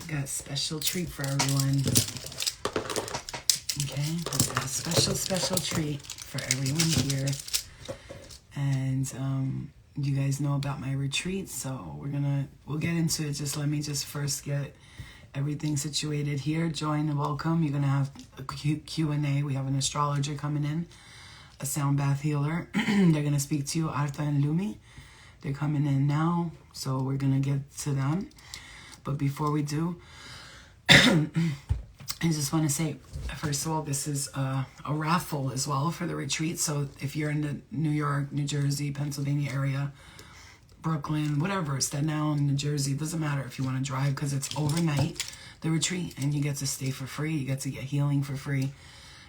Got a special treat for everyone. Okay, got a special treat for everyone here. And you guys know about my retreat, so we'll get into it. Just let me just first get everything situated here. Join and welcome. You're gonna have a Q&A. We have an astrologer coming in, a sound bath healer. They're gonna speak to you, Arta and Lumi. They're coming in now, so we're gonna get to them. But before we do, I just want to say, first of all, this is a raffle as well for the retreat. So if you're in the New York, New Jersey, Pennsylvania area, Brooklyn, whatever, Staten Island, New Jersey, it doesn't matter if you want to drive, because it's overnight, the retreat, and you get to stay for free. You get to get healing for free.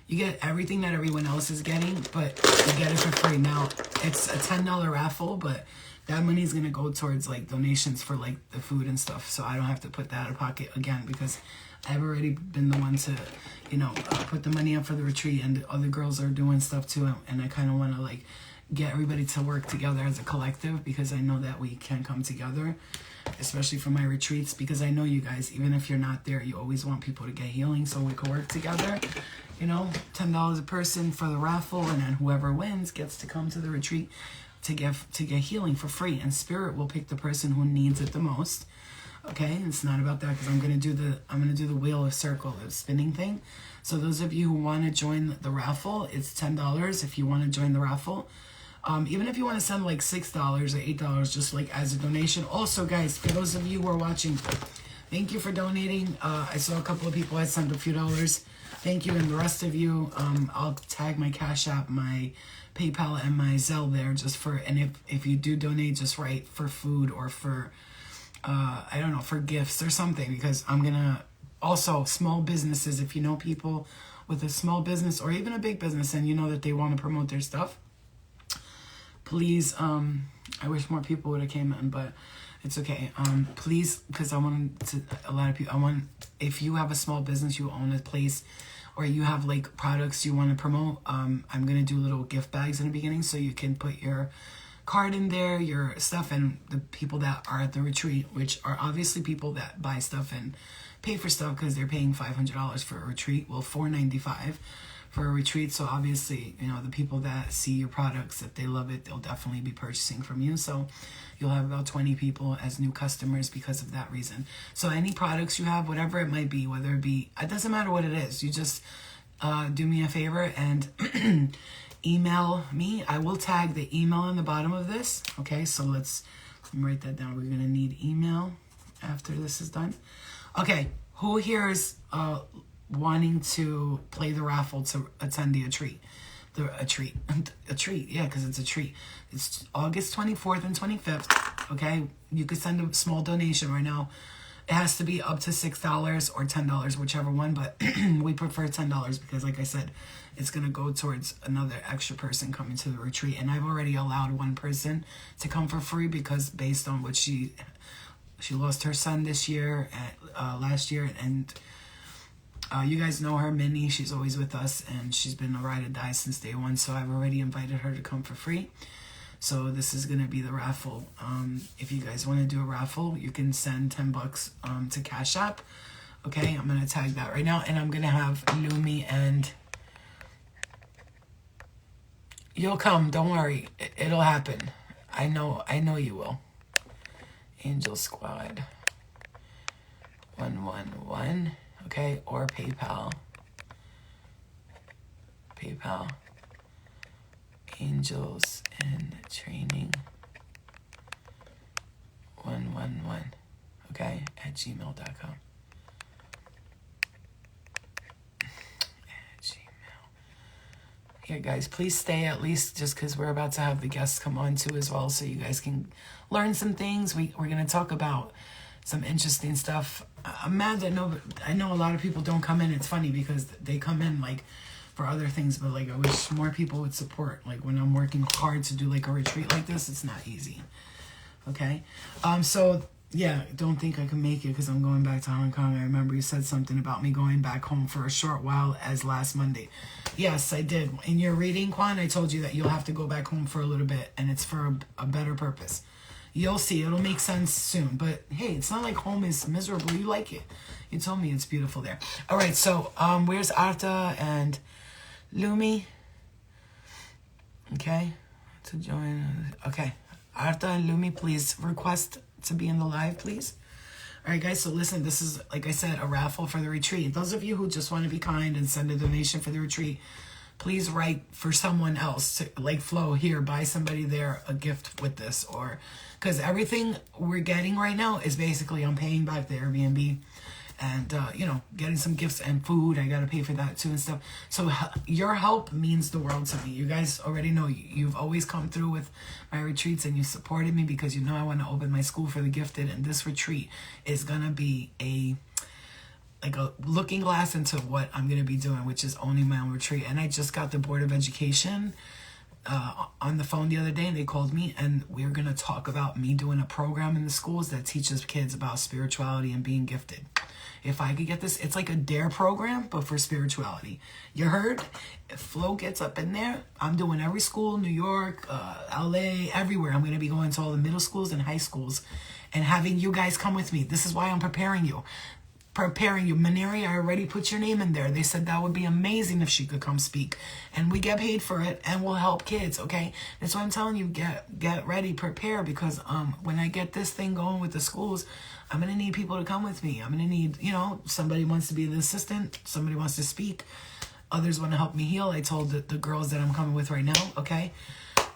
You get everything that everyone else is getting, but you get it for free. Now, it's a $10 raffle, but that money is going to go towards like donations for like the food and stuff. So I don't have to put that out of pocket again, because I've already been the one to, put the money up for the retreat, and the other girls are doing stuff too. And I kind of want to like get everybody to work together as a collective, because I know that we can come together, especially for my retreats, because I know you guys, even if you're not there, you always want people to get healing, so we can work together. $10 a person for the raffle, and then whoever wins gets to come to the retreat to get healing for free, and spirit will pick the person who needs it the most. Okay, it's not about that, because I'm gonna do the wheel of circle, the spinning thing. So those of you who want to join the raffle, it's $10 if you want to join the raffle. Even if you want to send like $6 or $8, just like as a donation. Also, guys, for those of you who are watching, thank you for donating. I saw a couple of people had sent a few dollars. Thank you, and the rest of you, I'll tag my Cash App, my PayPal, and my Zelle there, just for, and if you do donate, just write for food or for, I don't know, for gifts or something, because I'm gonna, also small businesses, if you know people with a small business or even a big business and you know that they want to promote their stuff, please, I wish more people would have came in, but it's okay. Please, because I want to, a lot of people, if you have a small business, you own a place, or you have like products you want to promote, I'm going to do little gift bags in the beginning, so you can put your card in there, your stuff, and the people that are at the retreat, which are obviously people that buy stuff and pay for stuff, because they're paying $500 for a retreat, well, $495 for a retreat. So obviously, the people that see your products, if they love it, they'll definitely be purchasing from you. So you'll have about 20 people as new customers because of that reason. So any products you have, whatever it might be, whether it be, it doesn't matter what it is, you just do me a favor and email me. I will tag the email on the bottom of this. Okay, so let me write that down. We're going to need email after this is done. Okay, who here is wanting to play the raffle to attend the retreat? A treat, yeah, because it's a treat. It's August 24th and 25th, okay? You could send a small donation right now. It has to be up to $6 or $10, whichever one, but we prefer $10 because, like I said, it's going to go towards another extra person coming to the retreat. And I've already allowed one person to come for free, because based on what she lost her son this year, last year, and you guys know her, Minnie. She's always with us, and she's been a ride or die since day one. So I've already invited her to come for free. So this is going to be the raffle. If you guys want to do a raffle, you can send $10 to Cash App. Okay, I'm going to tag that right now, and I'm going to have Lumi, and you'll come. Don't worry. It'll happen. I know you will. Angel Squad 111. Okay, or PayPal. Angels in Training 111. Okay, at gmail.com. Yeah, guys, please stay at least, just because we're about to have the guests come on too as well, so you guys can learn some things. We're going to talk about some interesting stuff. I'm mad that I know a lot of people don't come in. It's funny because they come in like for other things, but like I wish more people would support. Like when I'm working hard to do like a retreat like this, it's not easy. Okay, so yeah, don't think I can make it because I'm going back to Hong Kong. I remember you said something about me going back home for a short while as last Monday. Yes, I did. In your reading, Quan, I told you that you'll have to go back home for a little bit, and it's for a better purpose. You'll see. It'll make sense soon. But hey, it's not like home is miserable. You like it. You told me it's beautiful there. All right. So where's Arta and Lumi? Okay. To join. Okay. Arta and Lumi, please request to be in the live, please. All right, guys, so listen, this is, like I said, a raffle for the retreat. Those of you who just want to be kind and send a donation for the retreat, please write for someone else, like Flo, here, buy somebody there a gift with this. Or, because everything we're getting right now is basically I'm paying back the Airbnb and, getting some gifts and food. I got to pay for that too and stuff. So your help means the world to me. You guys already know you've always come through with my retreats and you supported me because you know I want to open my school for the gifted. And this retreat is going to be a looking glass into what I'm going to be doing, which is owning my own retreat. And I just got the Board of Education on the phone the other day, and they called me, and we're going to talk about me doing a program in the schools that teaches kids about spirituality and being gifted. If I could get this, it's like a DARE program, but for spirituality. You heard? If Flo gets up in there, I'm doing every school, New York, LA, everywhere. I'm going to be going to all the middle schools and high schools and having you guys come with me. This is why I'm preparing you. Maneri, I already put your name in there. They said that would be amazing if she could come speak. And we get paid for it and we'll help kids, okay? That's why I'm telling you, get ready, prepare, because when I get this thing going with the schools, I'm going to need people to come with me. I'm going to need, somebody wants to be the assistant, somebody wants to speak, others want to help me heal. I told the girls that I'm coming with right now, okay?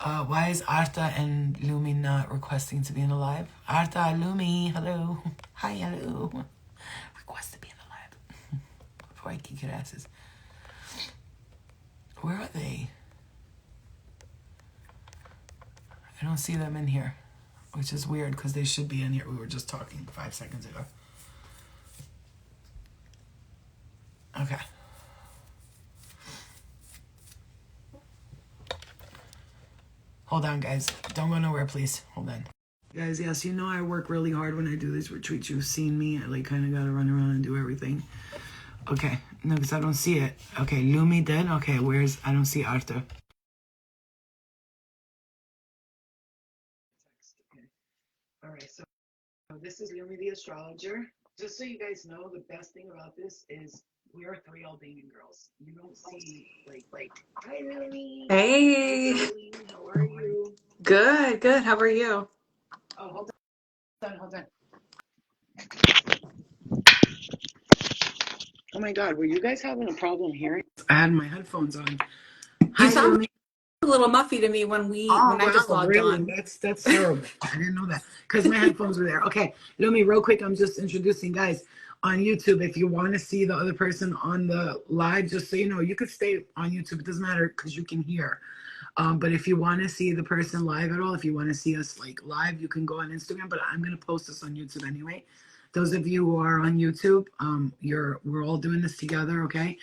Why is Arta and Lumi not requesting to be in the live? Arta, Lumi, hello. Hi, hello. Request to be in the live before I kick your asses. Where are they? I don't see them in here, which is weird because they should be in here. We were just talking 5 seconds ago. Okay. Hold on, guys. Don't go nowhere, please. Hold on. Guys, yes, I work really hard when I do these retreats. You've seen me. I kind of got to run around and do everything. Okay. No, because I don't see it. Okay, Lumi did? Okay, I don't see Arthur. Okay. All right, so this is Lumi the astrologer. Just so you guys know, the best thing about this is we are 3 Albanian girls. You don't see, hi, Lumi. Hey. How are you? Good. How are you? Oh, hold on. Oh my God, were you guys having a problem hearing? I had my headphones on. You sound a little muffy to me when I just logged on. That's terrible. I didn't know that because my headphones were there. Okay, Lumi, real quick, I'm just introducing guys on YouTube. If you want to see the other person on the live, just so you know, you could stay on YouTube. It doesn't matter because you can hear. But if you want to see the person live at all, if you want to see us live, you can go on Instagram. But I'm gonna post this on YouTube anyway. Those of you who are on YouTube, we're all doing this together, okay?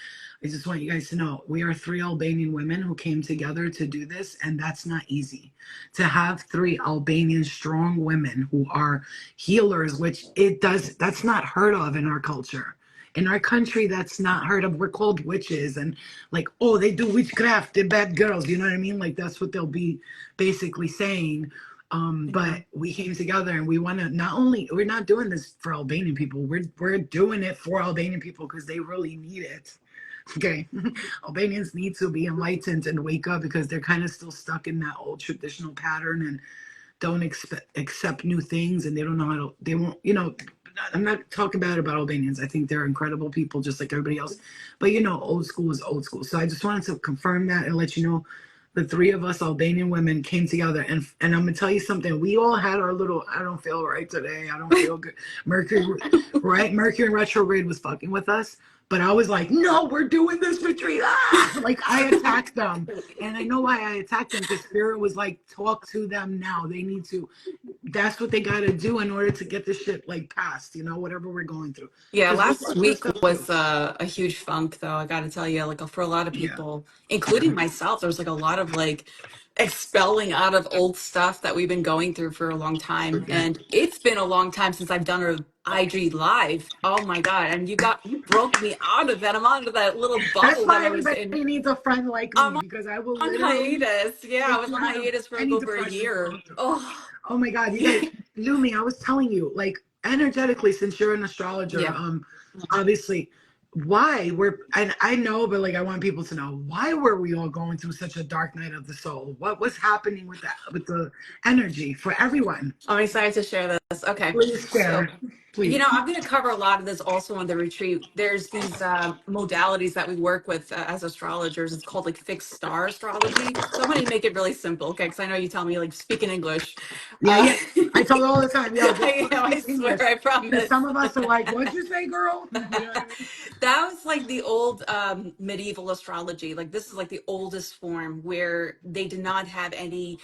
I just want you guys to know we are 3 Albanian women who came together to do this, and that's not easy. To have 3 Albanian strong women who are healers, that's not heard of in our culture. In our country, that's not heard of. We're called witches and they do witchcraft, they're bad girls, you know what I mean? That's what they'll be basically saying. But we came together and we want to we're not doing this for Albanian people. We're doing it for Albanian people because they really need it. Okay. Albanians need to be enlightened and wake up because they're kind of still stuck in that old traditional pattern and don't accept new things, and they don't know they won't, I'm not talking bad about Albanians. I think they're incredible people just like everybody else. But old school is old school. So I just wanted to confirm that and let you know the 3 of us Albanian women came together, and I'm gonna tell you something. We all had our little, I don't feel right today. I don't feel good. Mercury in retrograde was fucking with us. But I was like, no, we're doing this retreat. I attacked them. And I know why I attacked them, because Spirit was like, talk to them now. They need to, that's what they got to do in order to get this shit passed, whatever we're going through. Yeah, last week was a huge funk, though. I got to tell you, for a lot of people, including myself, there was a lot of expelling out of old stuff that we've been going through for a long time. And it's been a long time since I've done an IG live. Oh my God. And you broke me out of that. I'm out of that little bubble that I was in. Everybody needs a friend like me, because I will on literally hiatus. Yeah, I was on hiatus for over a year. Oh, Oh my God, you guys, Lumi, I was telling you, like energetically, since you're an astrologer, Yeah. obviously, why we're and I know, but like I want people to know why were we all going through such a dark night of the soul? What was happening with that with the energy for everyone? I'm excited to share this. Okay. Please So, share, please. I'm going to cover a lot of this also on the retreat. There's these modalities that we work with as astrologers. It's called like fixed star astrology. So I'm going to make it really simple, okay? Because I know you tell me like speak in English. Yeah, yeah. I tell her all the time, yo, just I don't know, I speak swear, English. I Because promise. some of us are like, what'd you say, girl? You know what I mean? That was like the old medieval astrology. Like this is like the oldest form where they did not have any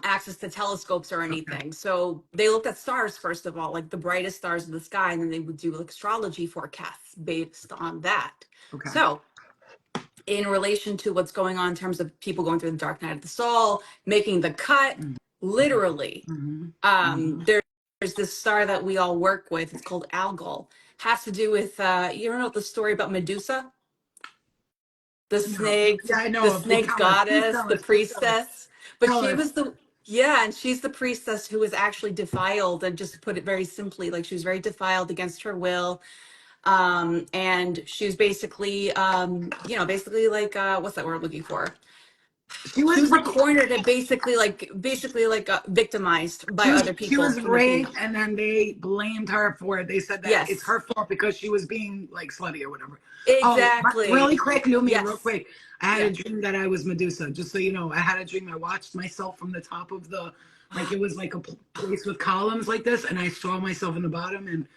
access to telescopes or Okay, anything. So they looked at stars first of all, like the brightest stars in the sky, and then they would do like astrology forecasts based on that. okay. So in relation to what's going on in terms of people going through the dark night of the soul, making the cut, literally, Mm-hmm. Mm-hmm. there's this star that we all work with. It's called Algol. Has to do with you don't know the story about Medusa, the No, snake, yeah, I the know. Please snake tell us. Please goddess, tell the us. Please tell us. priestess. But Tell she us. was the yeah, and she's the priestess who was actually defiled, and just to put it very simply, like she was very defiled against her will. And she was basically basically like what's that word I'm looking for? She She was was cornered and basically like victimized by other she people was in the community. raped, and then they blamed her for it. They said that it's Yes, her fault because she was being like slutty or whatever. Oh, really exactly. quick, Lumi, real Yes. quick. I had a Yeah. dream that I was Medusa. Just so you know, I had a dream. I watched myself from the top of the, like it was like a place with columns like this, and I saw myself in the bottom, and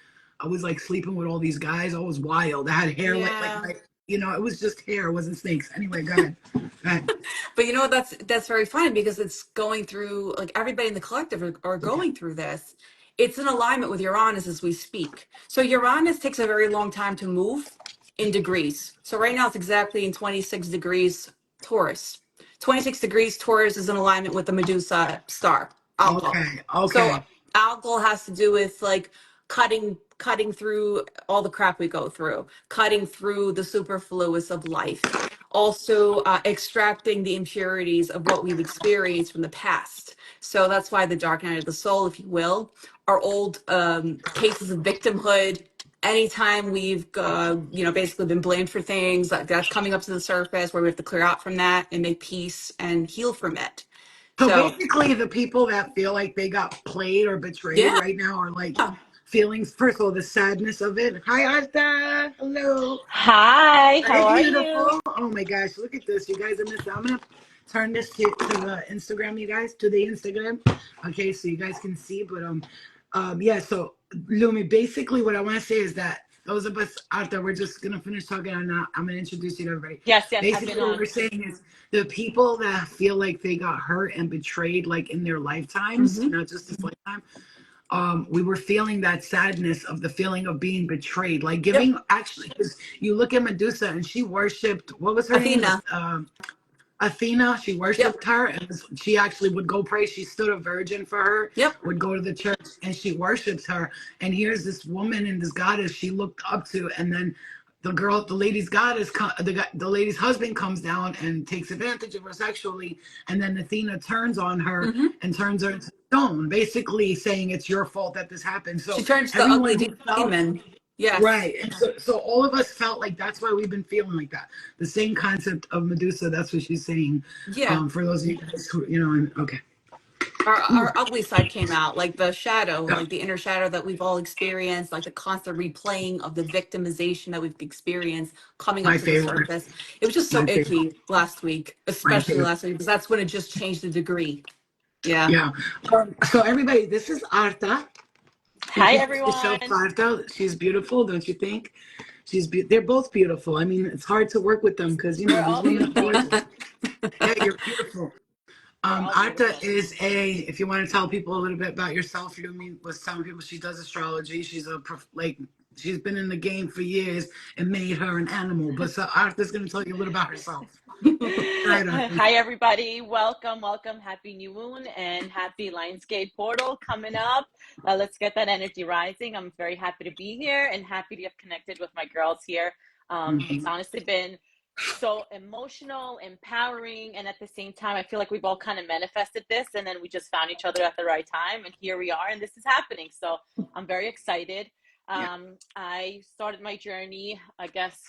I was like sleeping with all these guys. I was wild. I had hair like Yeah. my, it was just hair. It wasn't snakes. Anyway, go ahead. Go ahead. But you know what? That's very funny because it's going through like everybody in the collective are going through this. It's in alignment with Uranus as we speak. So Uranus takes a very long time to move in degrees. So right now it's exactly in 26 degrees Taurus. 26 degrees Taurus is in alignment with the Medusa star, Algol. Okay, So okay. Algol has to do with like cutting through all the crap we go through, cutting through the superfluous of life, also extracting the impurities of what we've experienced from the past. So that's why the dark night of the soul, if you will, are old cases of victimhood. Anytime we've, basically been blamed for things, like that's coming up to the surface where we have to clear out from that and make peace and heal from it. So So, basically, the people that feel like they got played or betrayed yeah. right now are like feelings. First of all, the sadness of it. Hi, Arta. Hello. Hi, Hey, how are you? beautiful. Oh my gosh, look at this. You guys are missing. I'm gonna turn this to the Instagram, you guys, to the Instagram. Okay, so you guys can see. But yeah. So Lumi, basically, what I want to say is that those of us out there, we're just gonna finish talking. I'm gonna introduce you to everybody. Yes, yes, I've been Basically, what on. we're saying is the people that feel like they got hurt and betrayed, like in their lifetimes, Hmm. not just this lifetime, we were feeling that sadness of the feeling of being betrayed, like Yep. giving actually, because you look at Medusa and she worshipped, what was her name? Athena. Athena. She Yep. worshipped her, and she actually would go pray. She stood a virgin for her, Yep. would go to the church, and she worships her. And here's this woman and this goddess she looked up to, and then the lady's goddess, the lady's husband comes down and takes advantage of her sexually, and then Athena turns on her Hmm. and turns her into stone, basically saying it's your fault that this happened. She So turns the everyone ugly who felt demon. Yes. right, and so all of us felt like that's why we've been feeling like that. The same concept of Medusa. That's what she's saying. Yeah. For those of you guys who okay. Our ugly side came out, like the shadow, Yeah, like the inner shadow that we've all experienced, like the constant replaying of the victimization that we've experienced coming up my to the favorite. surface. It was just so My favorite. icky last week, My especially favorite. last week, because that's when it just changed the degree. Yeah. Yeah. So everybody, this is Arta. Hi, Introduce yourself, everyone. Arta. She's beautiful, don't you think? They're both beautiful. I mean, it's hard to work with them because We're these all women are beautiful. gorgeous. Yeah, you're beautiful. We're all Arta beautiful. is if you want to tell people a little bit about yourself, Yumi was telling people she does astrology. She's been in the game for years and made her an animal. But so Arta's going to tell you a little about herself. Right, Arta. Hi, everybody. Welcome, welcome. Happy new moon and happy Lionsgate portal coming up. Let's get that energy rising. I'm very happy to be here and happy to have connected with my girls here. It's Mhm. honestly been so emotional, empowering, and at the same time, I feel like we've all kind of manifested this, and then we just found each other at the right time, and here we are, and this is happening. So I'm very excited. Yeah. I started my journey, I guess,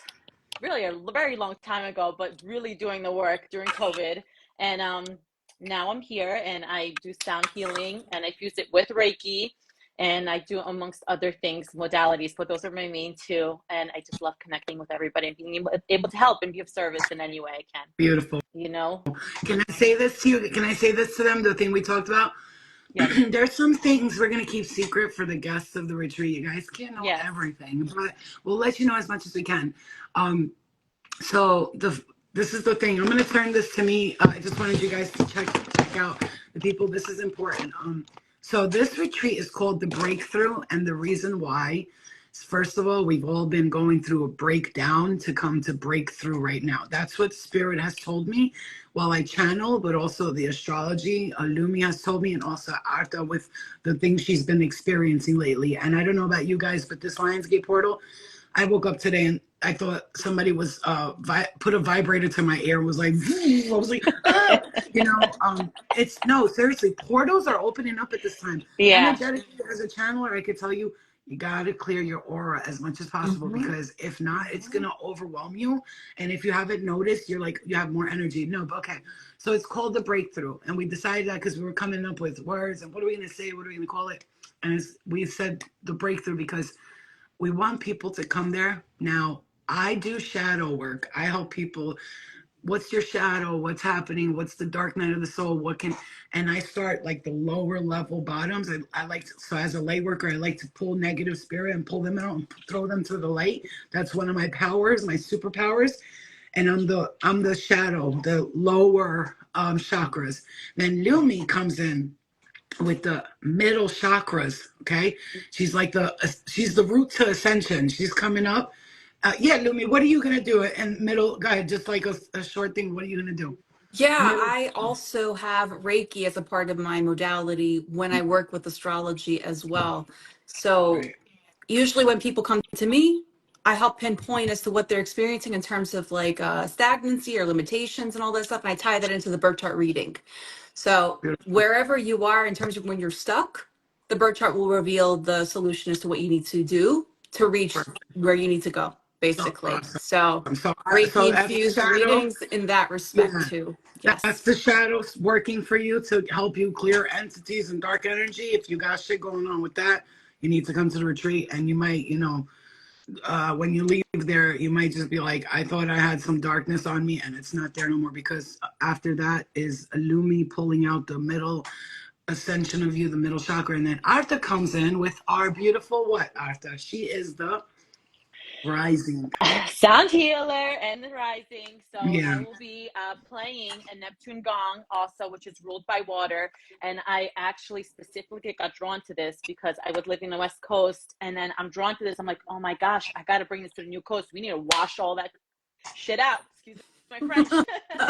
really a very long time ago, but really doing the work during COVID, and now I'm here, and I do sound healing, and I fuse it with Reiki, and I do amongst other things, modalities, but those are my main two. And I just love connecting with everybody and being able to help and be of service in any way I can. Beautiful. You know? Can I say this to you? Can I say this to them? The thing we talked about? Yes. There's some things we're going to keep secret for the guests of the retreat. You guys can't know Yes. everything, but we'll let you know as much as we can. So this is the thing. I'm going to turn this to me. I just wanted you guys to check out the people. This is important. So this retreat is called The Breakthrough, and the reason why is, first of all, we've all been going through a breakdown to come to breakthrough right now. That's what Spirit has told me while I channel, but also the astrology, Lumi has told me, and also Arta with the things she's been experiencing lately. And I don't know about you guys, but this Lionsgate portal, I woke up today and I thought somebody was put a vibrator to my ear and was like, I was like, ah! You know, it's no, seriously, portals are opening up at this time. Yeah. Energetically, as a channeler, I could tell you, you got to clear your aura as much as possible, because if not, it's going to overwhelm you. And if you haven't noticed, you're like, you have more energy. No, but okay. So it's called The Breakthrough. And we decided that because we were coming up with words and what are we going to say? What are we going to call it? And we said The Breakthrough because we want people to come there. Now, I do shadow work. I help people. What's your shadow? What's happening? What's the dark night of the soul? And I start like the lower level bottoms. I like to, so as a light worker, I like to pull negative spirit and pull them out and throw them to the light. That's one of my powers, my superpowers. And I'm the shadow, the lower chakras. Then Lumi comes in with the middle chakras. Okay, she's the root to ascension. She's coming up. Yeah, Lumi, what are you gonna do? And middle guy, just like a short thing. What are you gonna do? Yeah, Middle. I also have Reiki as a part of my modality when I work with astrology as well. So Right. usually when people come to me, I help pinpoint as to what they're experiencing in terms of like stagnancy or limitations and all that stuff. And I tie that into the birth chart reading. So Beautiful. wherever you are in terms of when you're stuck, the birth chart will reveal the solution as to what you need to do to reach where you need to go, So basically. awesome. So So Reiki as the infused shadow, readings in that respect yeah, too. that's Yes. the shadows working for you to help you clear entities and dark energy. If you got shit going on with that, you need to come to the retreat, and you might, when you leave there, you might just be like, I thought I had some darkness on me, and it's not there no more, because after that is Lumi pulling out the middle ascension of you, the middle chakra. And then Artha comes in with our beautiful what, Artha? She is the rising. Sound healer and rising. So I Yeah. will be playing a Neptune gong also, which is ruled by water. And I actually specifically got drawn to this because I was living on the West Coast, and then I'm drawn to this. I'm like, oh my gosh, I got to bring this to the new coast. We need to wash all that shit out. Excuse my French.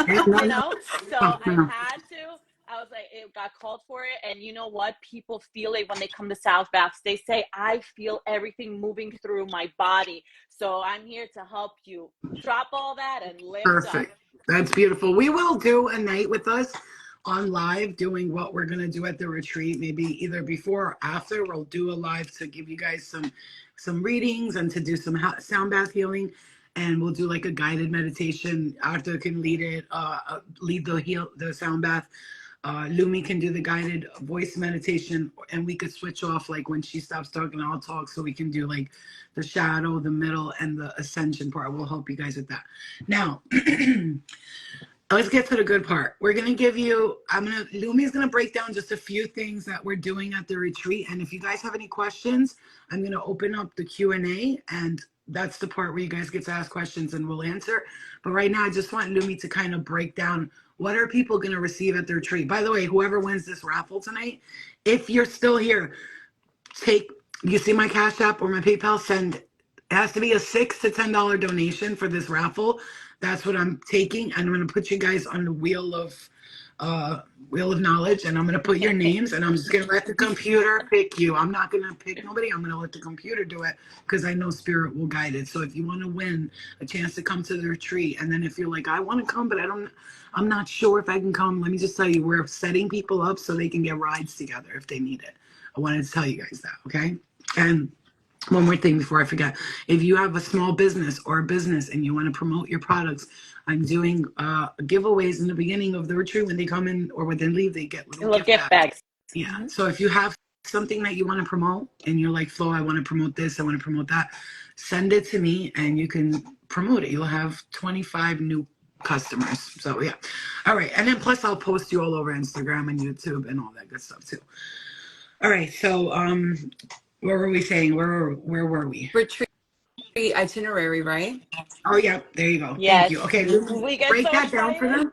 Yeah, no, You no, know? So no, I no. had to. I was like, it got called for it. And you know what? People feel it when they come to South Baths. They say, I feel everything moving through my body. So I'm here to help you drop all that and lift up. Perfect. That's beautiful. We will do a night with us on live doing what we're going to do at the retreat, maybe either before or after. We'll do a live to give you guys some readings and to do some sound bath healing, and we'll do like a guided meditation. Arthur can lead it, lead the sound bath. Lumi can do the guided voice meditation, and we could switch off like when she stops talking, I'll talk, so we can do like the shadow, the middle, and the ascension part. We'll help you guys with that. Now, let's get to the good part. We're gonna give you. Lumi's gonna break down just a few things that we're doing at the retreat, and if you guys have any questions, I'm gonna open up the Q&A, and that's the part where you guys get to ask questions and we'll answer. But right now, I just want Lumi to kind of break down what are people going to receive at their retreat. By the way, whoever wins this raffle tonight, if you're still here, you see my Cash App or my PayPal, it has to be a $6 to $10 donation for this raffle. That's what I'm taking. And I'm going to put you guys on the wheel of wheel of knowledge, and I'm going to put your names, and I'm just going to let the computer pick you. I'm not going to pick nobody. I'm going to let the computer do it because I know spirit will guide it. So if you want to win a chance to come to the retreat, and then if you're like, I want to come, but I'm not sure if I can come. Let me just tell you, we're setting people up so they can get rides together if they need it. I wanted to tell you guys that, okay? And one more thing before I forget. If you have a small business or a business and you want to promote your products, I'm doing giveaways in the beginning of the retreat. When they come in or when they leave, they get little Little gift gift bags. bags. Yeah. So if you have something that you want to promote and you're like, Flo, I want to promote this, I want to promote that, send it to me and you can promote it. You'll have 25 new customers. So yeah. All right. And then plus I'll post you all over Instagram and YouTube and all that good stuff too. All right. So what were we saying? Where were we? Retreat itinerary, right? Oh yeah, there you go. Thank Yes. you. Okay, We get break so that down for excited. them.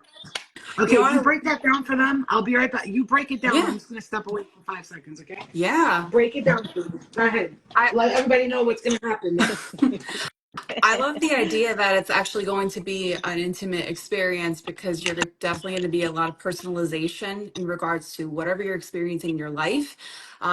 You Okay, you want to, break that down for them. I'll be right back. You break it down. yeah, I'm just gonna step away for 5 seconds. Okay. yeah. Break it down for them. Go ahead. I Let everybody know what's gonna happen next. I love the idea that it's actually going to be an intimate experience because you're definitely going to be a lot of personalization in regards to whatever you're experiencing in your life.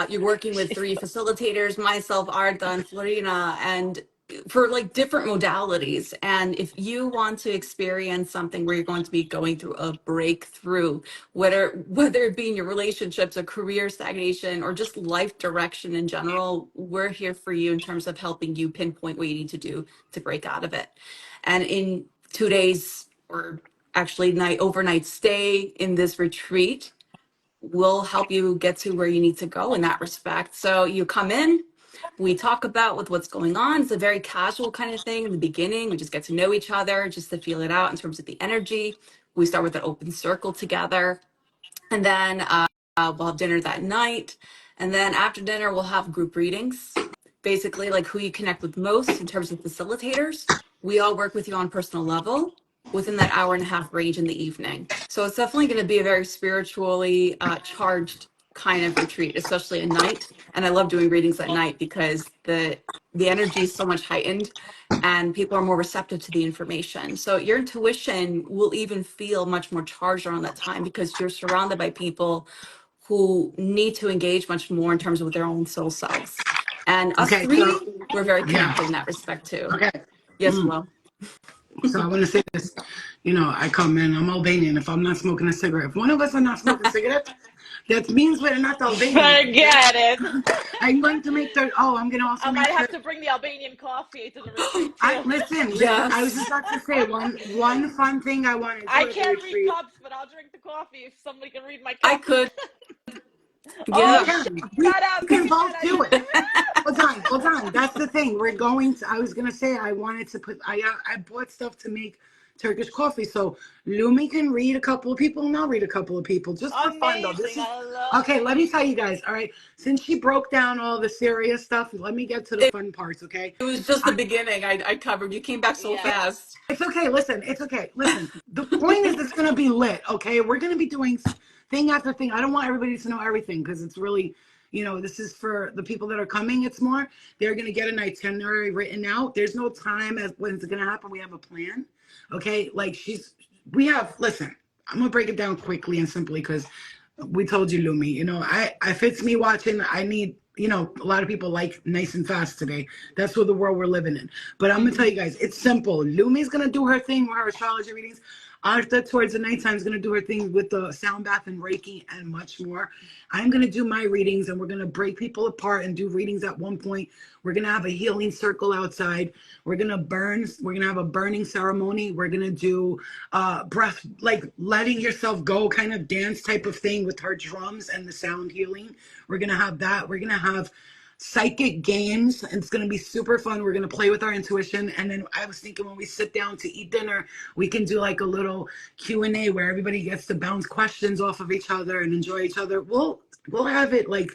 You're working with three facilitators, myself, Arda, and Florina, and for like different modalities. And if you want to experience something where you're going to be going through a breakthrough, whether it be in your relationships or career stagnation or just life direction in general, we're here for you in terms of helping you pinpoint what you need to do to break out of it. And in 2 days, or actually overnight stay in this retreat, will help you get to where you need to go in that respect. So you come in, we talk about with what's going on. It's a very casual kind of thing in the beginning. We just get to know each other, just to feel it out in terms of the energy. We start with an open circle together, and then we'll have dinner that night. And then after dinner, we'll have group readings, basically like who you connect with most in terms of facilitators. We all work with you on personal level within that hour and a half range in the evening. So it's definitely going to be a very spiritually charged kind of retreat, especially at night. And I love doing readings at night because the energy is so much heightened and people are more receptive to the information. So your intuition will even feel much more charged around that time because you're surrounded by people who need to engage much more in terms of their own soul selves. And us Okay, so three, we're very yeah. connected in that respect too. Okay. Yes, Mm. Flo. So I want to say this. You know, I come in. I'm Albanian. If I'm not smoking a cigarette, if one of us are not smoking cigarettes, that means we're not Albanian. Forget it. I'm going to make the. Oh, I'm going to also I make might sure. have to bring the Albanian coffee to the retreat I too. listen. I was Yes. just about to say one fun thing I want to I do at the can't read retreat. cups, but I'll drink the coffee if somebody can read my I cup. could. You Oh, Yeah. shit. can. Shout out. We Go can ahead. both I do missed it. it. Hold on. That's the thing. We're going to. I was gonna say I wanted to put. I bought stuff to make Turkish coffee, so Lumi can read a couple of people, and I'll read a couple of people just for fun. Though this Amazing. is I love okay. Let me tell you guys. All right, since she broke down all the serious stuff, let me get to the It, fun parts. Okay. it was just the beginning. I covered. You came back it. so Yeah. fast. It's okay. Listen, it's okay. Listen, the point is it's going to be lit. Okay. We're going to be doing thing after thing. I don't want everybody to know everything because it's really, this is for the people that are coming. It's more, they're going to get an itinerary written out. There's no time as when it's going to happen. We have a plan. Okay. Like listen, I'm going to break it down quickly and simply because we told you, Lumi, I fits me watching. I need, a lot of people like nice and fast today. That's what the world we're living in. But I'm gonna tell you guys, it's simple. Lumi's gonna do her thing with her astrology readings. Arta towards the nighttime is gonna do her thing with the sound bath and Reiki and much more. I'm gonna do my readings and we're gonna break people apart and do readings at one point. We're gonna have a healing circle outside. We're gonna have a burning ceremony. We're gonna do breath, like letting yourself go kind of dance type of thing with her drums and the sound healing. We're gonna have that. We're gonna have psychic games. It's going to be super fun. We're going to play with our intuition. And then I was thinking when we sit down to eat dinner, we can do like a little Q&A where everybody gets to bounce questions off of each other and enjoy each other. We'll have it like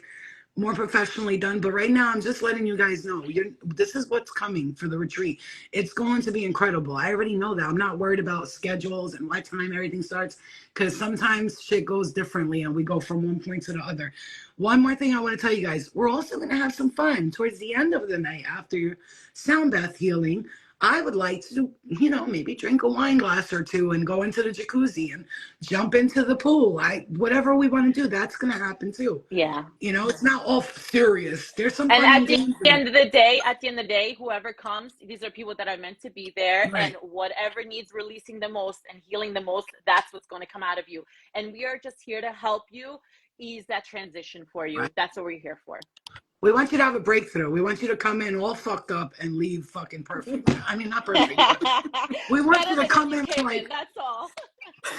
more professionally done. But right now, I'm just letting you guys know this is what's coming for the retreat. It's going to be incredible. I already know that. I'm not worried about schedules and what time everything starts because sometimes shit goes differently and we go from one point to the other. One more thing I want to tell you guys. We're also going to have some fun towards the end of the night after your sound bath healing. I would like to, maybe drink a wine glass or two and go into the jacuzzi and jump into the pool. Whatever we want to do, that's gonna happen too. Yeah. It's not all serious. There's some And fun at and the games in end it. of the day, whoever comes, these are people that are meant to be there, and Right. whatever needs releasing the most and healing the most, that's what's going to come out of you. And we are just here to help you ease that transition for you. Right. That's what we're here for. We want you to have a breakthrough. We want you to come in all fucked up and leave fucking perfect. I mean, not perfect, but we want Better you to than come when in you came like, in, that's all.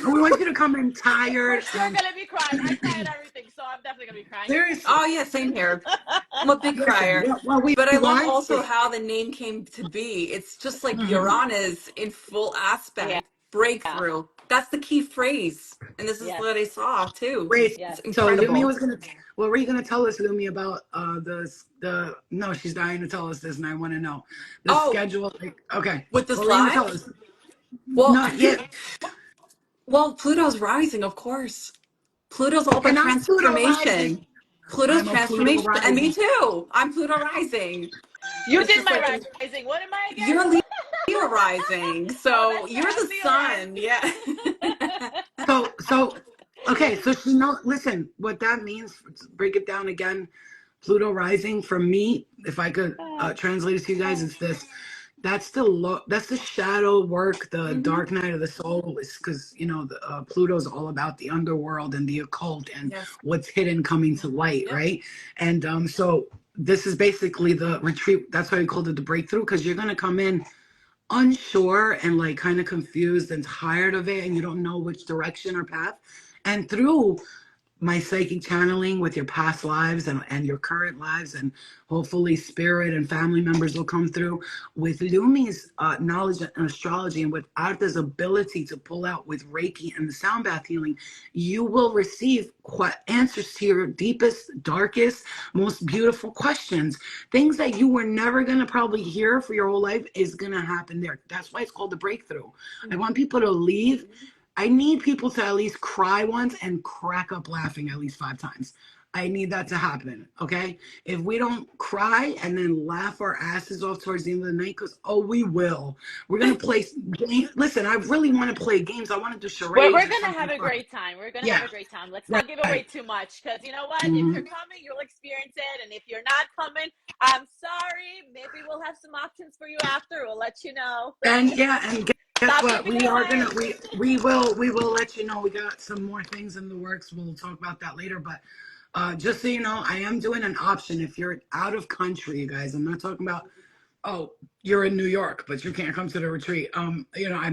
we want you to come in For tired sure and gonna be crying. I cry at everything, so I'm definitely gonna be crying. seriously. Oh yeah, same here. I'm a big Listen, crier. we But I love why? also how the name came to be. It's just like Mhm. Uranus in full Yeah. aspect, breakthrough. That's the key phrase. And this is Yes. what I saw too. Great. Yes. It's So Lumi incredible. was gonna. What were you gonna tell us, Lumi, about the? No, she's dying to tell us this, and I want to know the Oh, schedule. Like, okay, with what this were you gonna tell live? us? Well, Not yet. Pluto's rising, of course. Pluto's all about And I'm Pluto rising. transformation. Pluto's I'm a Pluto transformation, and me rising. too. I'm Pluto rising. You It's did just my like rising. What am I again? you're Leo rising, Oh, so that's right. you're I'm the sun. Yeah. Leo. So, okay. So she know. Listen, what that means. Break it down again. Pluto rising for me. If I could translate it to you guys, it's this. That's the shadow work, the Hmm. dark night of the soul. Is because Pluto's all about the underworld and the occult and Yes. what's hidden coming to light, Yep. right? And so this is basically the retreat. That's why we called it the breakthrough, because you're gonna come in unsure and like kind of confused and tired of it, and you don't know which direction or path. And through my psychic channeling with your past lives and your current lives, and hopefully spirit and family members will come through with Lumi's knowledge and astrology, and with Arta's ability to pull out with Reiki and the sound bath healing. You will receive answers to your deepest, darkest, most beautiful questions. Things that you were never going to probably hear for your whole life is going to happen there. That's why it's called the breakthrough. I want people to leave. I need people to at least cry once and crack up laughing at least 5 times. I need that to happen. Okay. If we don't cry and then laugh our asses off towards the end of the night, because we will. We're gonna play games. Listen, I really want to play games. I want to do charades We're or gonna something have a fun. great time. We're gonna have Yeah. a great time. Let's not give away Right. too much, because you know what? If you're Mhm. coming, you'll experience it, and if you're not coming, I'm sorry. Maybe we'll have some options for you after. We'll let you know. And yeah, and guess Stop what? giving We it are gonna away. we will let you know. We got some more things in the works. We'll talk about that later. But just so you know, I am doing an option if you're out of country, you guys. I'm not talking about you're in New York, but you can't come to the retreat. I'm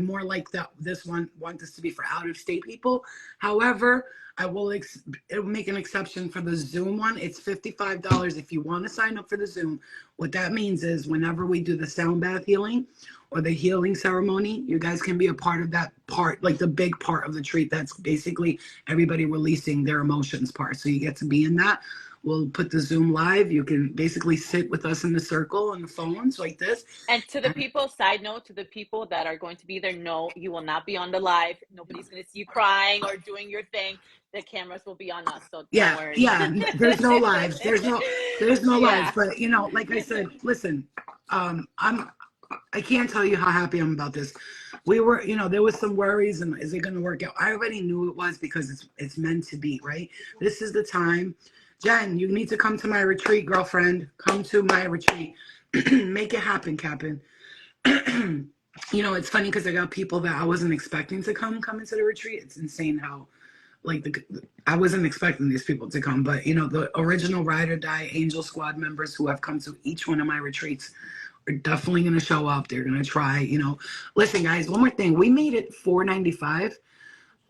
more like that. This one want this to be for out of state people. However, I will it'll make an exception for the Zoom one. It's $55 if you want to sign up for the Zoom. What that means is whenever we do the sound bath healing or the healing ceremony, you guys can be a part of that part, like the big part of the treat. That's basically everybody releasing their emotions part. So you get to be in that. We'll put the Zoom live. You can basically sit with us in the circle on the phones like this. And to the people, side note, to the people that are going to be there, no, you will not be on the live. Nobody's going to see you crying or doing your thing. The cameras will be on us, so don't Yeah, worry. yeah. There's no lives. There's no lives. Yeah. But like I said, listen, I can't tell you how happy I'm about this. We were, there was some worries, and is it going to work out? I already knew it was, because it's meant to be, right? This is the time. Jen, you need to come to my retreat, girlfriend. Come to my retreat. Make it happen, Captain. It's funny because I got people that I wasn't expecting to come into the retreat. It's insane how I wasn't expecting these people to come, but the original Ride or Die Angel Squad members who have come to each one of my retreats are definitely going to show up. They're going to try. Listen, guys, one more thing. We made it $4.95.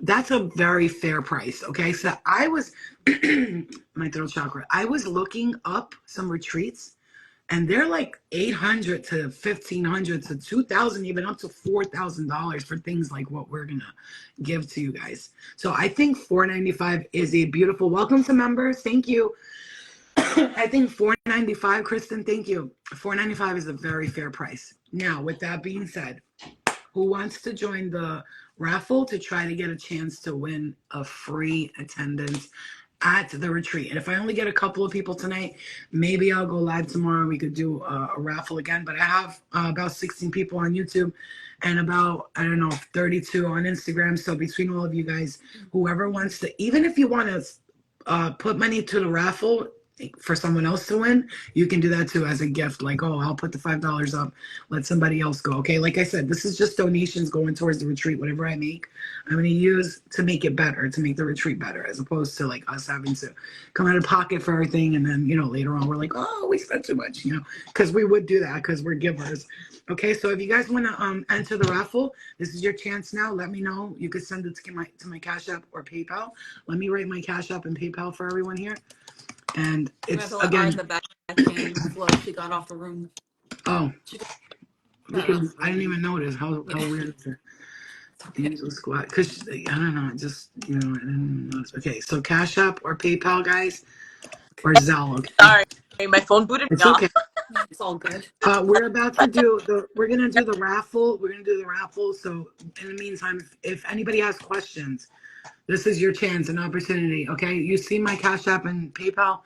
That's a very fair price. Okay, so I was my throat chakra. I was looking up some retreats, and they're like 800 to 1,500 to 2,000, even up to $4,000 for things like what we're gonna give to you guys. So I think $4.95 is a beautiful welcome to members. Thank you. I think $4.95, Kristen. Thank you. $4.95 is a very fair price. Now, with that being said, who wants to join the raffle to try to get a chance to win a free attendance at the retreat. And if I only get a couple of people tonight, maybe I'll go live tomorrow. We could do a raffle again. But I have about 16 people on YouTube and about, I don't know, 32 on Instagram. So between all of you guys, whoever wants to, even if you want to put money to the raffle for someone else to win, you can do that too as a gift. Like, oh, I'll put the $5 up, let somebody else go. Okay, like I said, this is just donations going towards the retreat. Whatever I make, I'm going to use to make it better, to make the retreat better, as opposed to like us having to come out of pocket for everything, and then later on we're like, oh, we spent too much, because we would do that because we're givers. Okay, so if you guys want to enter the raffle, this is your chance now. Let me know. You could send it to my Cash App or PayPal. Let me write my Cash App and PayPal for everyone here. And We it's have to let again. Artha back in. Flo, she got off the room. Oh, She got because off the I didn't room. even notice how Yeah, weird is it? it's okay. Angel Squad, because I don't know, just I didn't notice. Okay, so Cash App or PayPal, guys, or Zelle. Okay, Sorry, my phone booted me it's off. okay. It's all good. We're about to do the. We're gonna do the raffle. We're gonna do the raffle. So in the meantime, if anybody has questions, this is your chance, an opportunity. Okay, you see my Cash App and PayPal.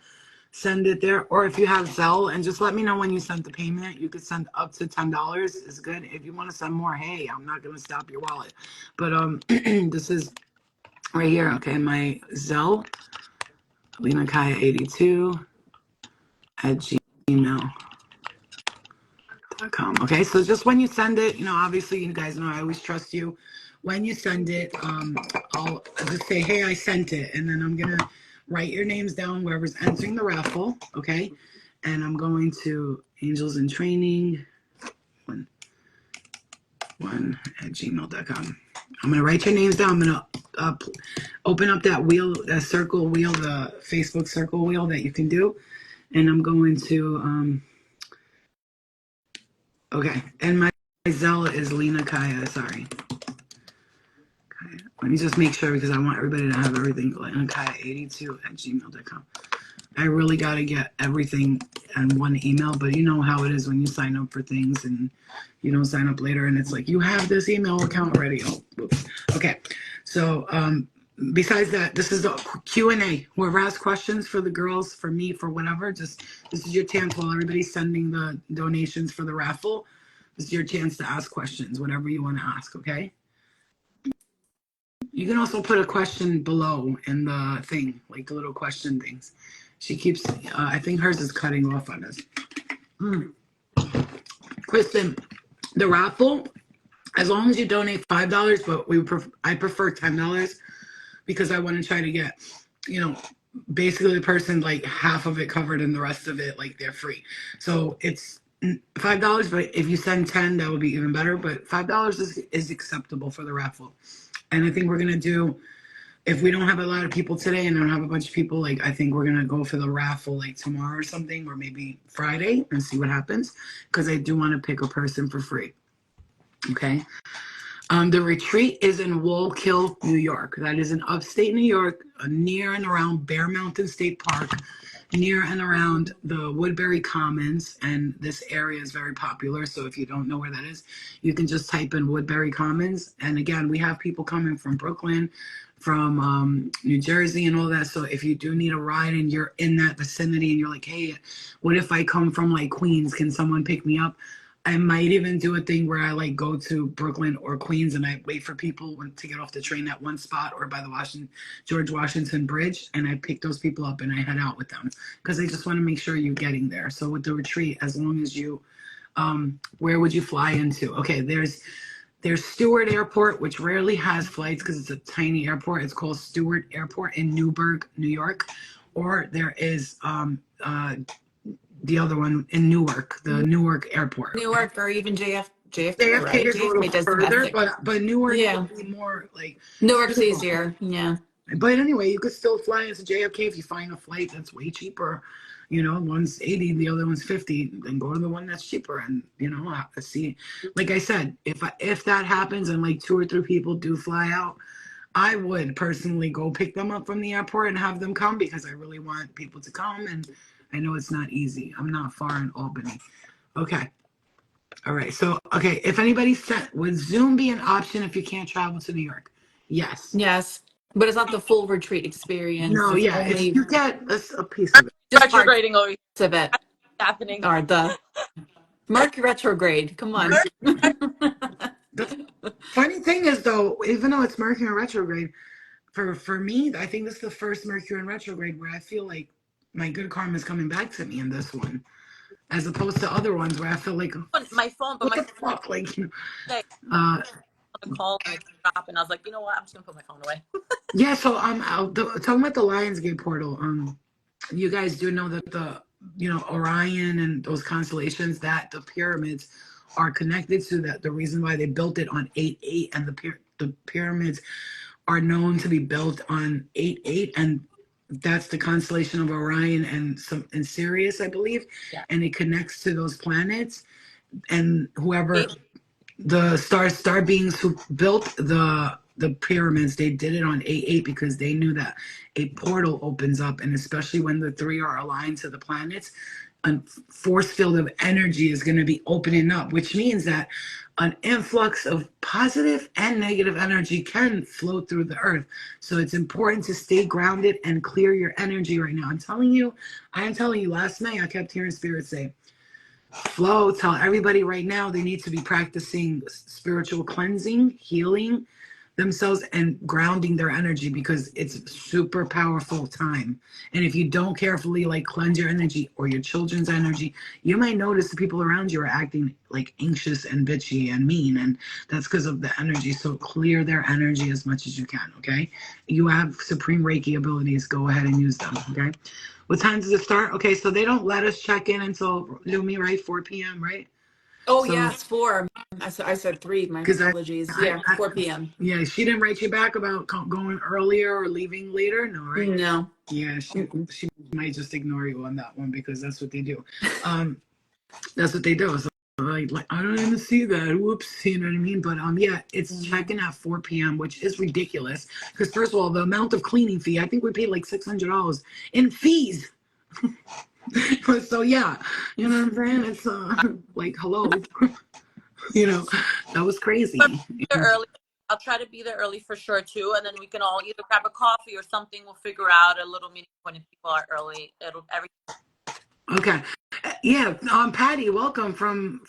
Send it there, or if you have Zelle, and just let me know when you send the payment. You could send up to $10 is good. If you want to send more, hey, I'm not gonna stop your wallet. But this is right here. Okay, my Zelle, LenaKaya82 at gmail.com. Okay, so just when you send it, obviously you guys know I always trust you. When you send it, I'll just say, hey, I sent it, and then I'm gonna write your names down, whoever's entering the raffle. Okay. And I'm going to Angels in Training 1 at gmail.com. I'm going to write your names down. I'm going to open up that wheel, that circle wheel, the Facebook circle wheel that you can do. And I'm going to, okay. And my Zelle is Lena Kaya. Sorry. Okay. Let me just make sure because I want everybody to have everything. Lena Kaya 82 at gmail.com. I really got to get everything in one email, but you know how it is when you sign up for things and you don't sign up later and it's like, you have this email account already. Oh, whoops. Okay. So, besides that, this is the Q&A. Whoever has questions for the girls, for me, for whatever, this is your chance while everybody's sending the donations for the raffle. This is your chance to ask questions, whatever you want to ask. Okay. You can also put a question below in the thing, like the little question things. She keeps, I think hers is cutting off on us. Kristen, the raffle, as long as you donate $5, but I prefer $10 because I want to try to get, basically the person like half of it covered and the rest of it like they're free. So it's $5, but if you send 10, that would be even better. But $5 is acceptable for the raffle. And I think we're gonna do, if we don't have a lot of people today and don't have a bunch of people, like I think we're gonna go for the raffle like tomorrow or something, or maybe Friday and see what happens. Because I do want to pick a person for free. Okay. The retreat is in Wallkill, New York. That is in upstate New York, near and around Bear Mountain State Park, near and around the Woodbury Commons. And this area is very popular. So if you don't know where that is, you can just type in Woodbury Commons. And again, we have people coming from Brooklyn, from New Jersey and all that. So if you do need a ride and you're in that vicinity and you're like, hey, what if I come from like Queens? Can someone pick me up? I might even do a thing where I like go to Brooklyn or Queens and I wait for people to get off the train at one spot or by the George Washington Bridge, and I pick those people up and I head out with them because I just want to make sure you're getting there. So with the retreat, as long as you, where would you fly into? Okay, there's Stewart Airport, which rarely has flights because it's a tiny airport. It's called Stewart Airport in Newburgh, New York, or there is the other one in Newark, the Newark Airport. Newark or even JFK, JFK right? is a little JFK does further, domestic. but Newark Yeah. would be more like Newark's suitable. easier. Yeah. But anyway, you could still fly into JFK if you find a flight that's way cheaper. One's 80, the other one's 50. Then go to the one that's cheaper, and see. Like I said, if that happens and like 2 or 3 people do fly out, I would personally go pick them up from the airport and have them come because I really want people to come, and I know it's not easy. I'm not far in Albany. Okay. All right. So, okay. If anybody would Zoom be an option if you can't travel to New York? Yes. Yes. But it's not the full retreat experience. No, It's yeah, it's only you get a piece of it. just parts Retrograding over here. of it. Happening. Or the Mercury retrograde. Come on. The funny thing is, though, even though it's Mercury in retrograde, for me, I think this is the first Mercury in retrograde where I feel like my good karma is coming back to me in this one, as opposed to other ones where I feel like, My phone, but what my the fuck, like, day uh, on the call and it dropped, and I was like, you know what? I'm just gonna put my phone away. yeah. So talking about the Lionsgate portal. You guys do know that Orion and those constellations, that the pyramids are connected to that. The reason why they built it on 8-8, and the pyramids are known to be built on 8-8, and that's the constellation of Orion and Sirius, I believe. Yeah. And it connects to those planets, and whoever Eight. the star beings who built the pyramids, they did it on 8-8 because they knew that a portal opens up, and especially when the three are aligned to the planets, a force field of energy is going to be opening up, which means that an influx of positive and negative energy can flow through the earth. So it's important to stay grounded and clear your energy right now. I am telling you, last night I kept hearing spirit say, Flo, tell everybody right now they need to be practicing spiritual cleansing, healing themselves, and grounding their energy, because it's super powerful time. And if you don't carefully like cleanse your energy or your children's energy, you might notice the people around you are acting like anxious and bitchy and mean, and that's because of the energy. So clear their energy as much as you can. Okay, you have supreme Reiki abilities, go ahead and use them. Okay, what time does it start? Okay, so they don't let us check in until Lumi, right? 4 p.m., right? Oh So, yes, 4. I said 3. My because apologies. Yeah, 4 p.m. yeah, she didn't write you back about going earlier or leaving later, no, right? No. Yeah, she might just ignore you on that one because that's what they do. That's what they do. So like I don't even see that. Whoops, you know what I mean? But yeah, it's checking at 4 p.m., which is ridiculous. Because first of all, the amount of cleaning fee, I think we paid like $600 in fees. So yeah, you know what I'm saying? It's like hello, that was crazy. Early. I'll try to be there early for sure too, and then we can all either grab a coffee or something. We'll figure out a little meeting point if people are early. Okay. Yeah, Patty, welcome from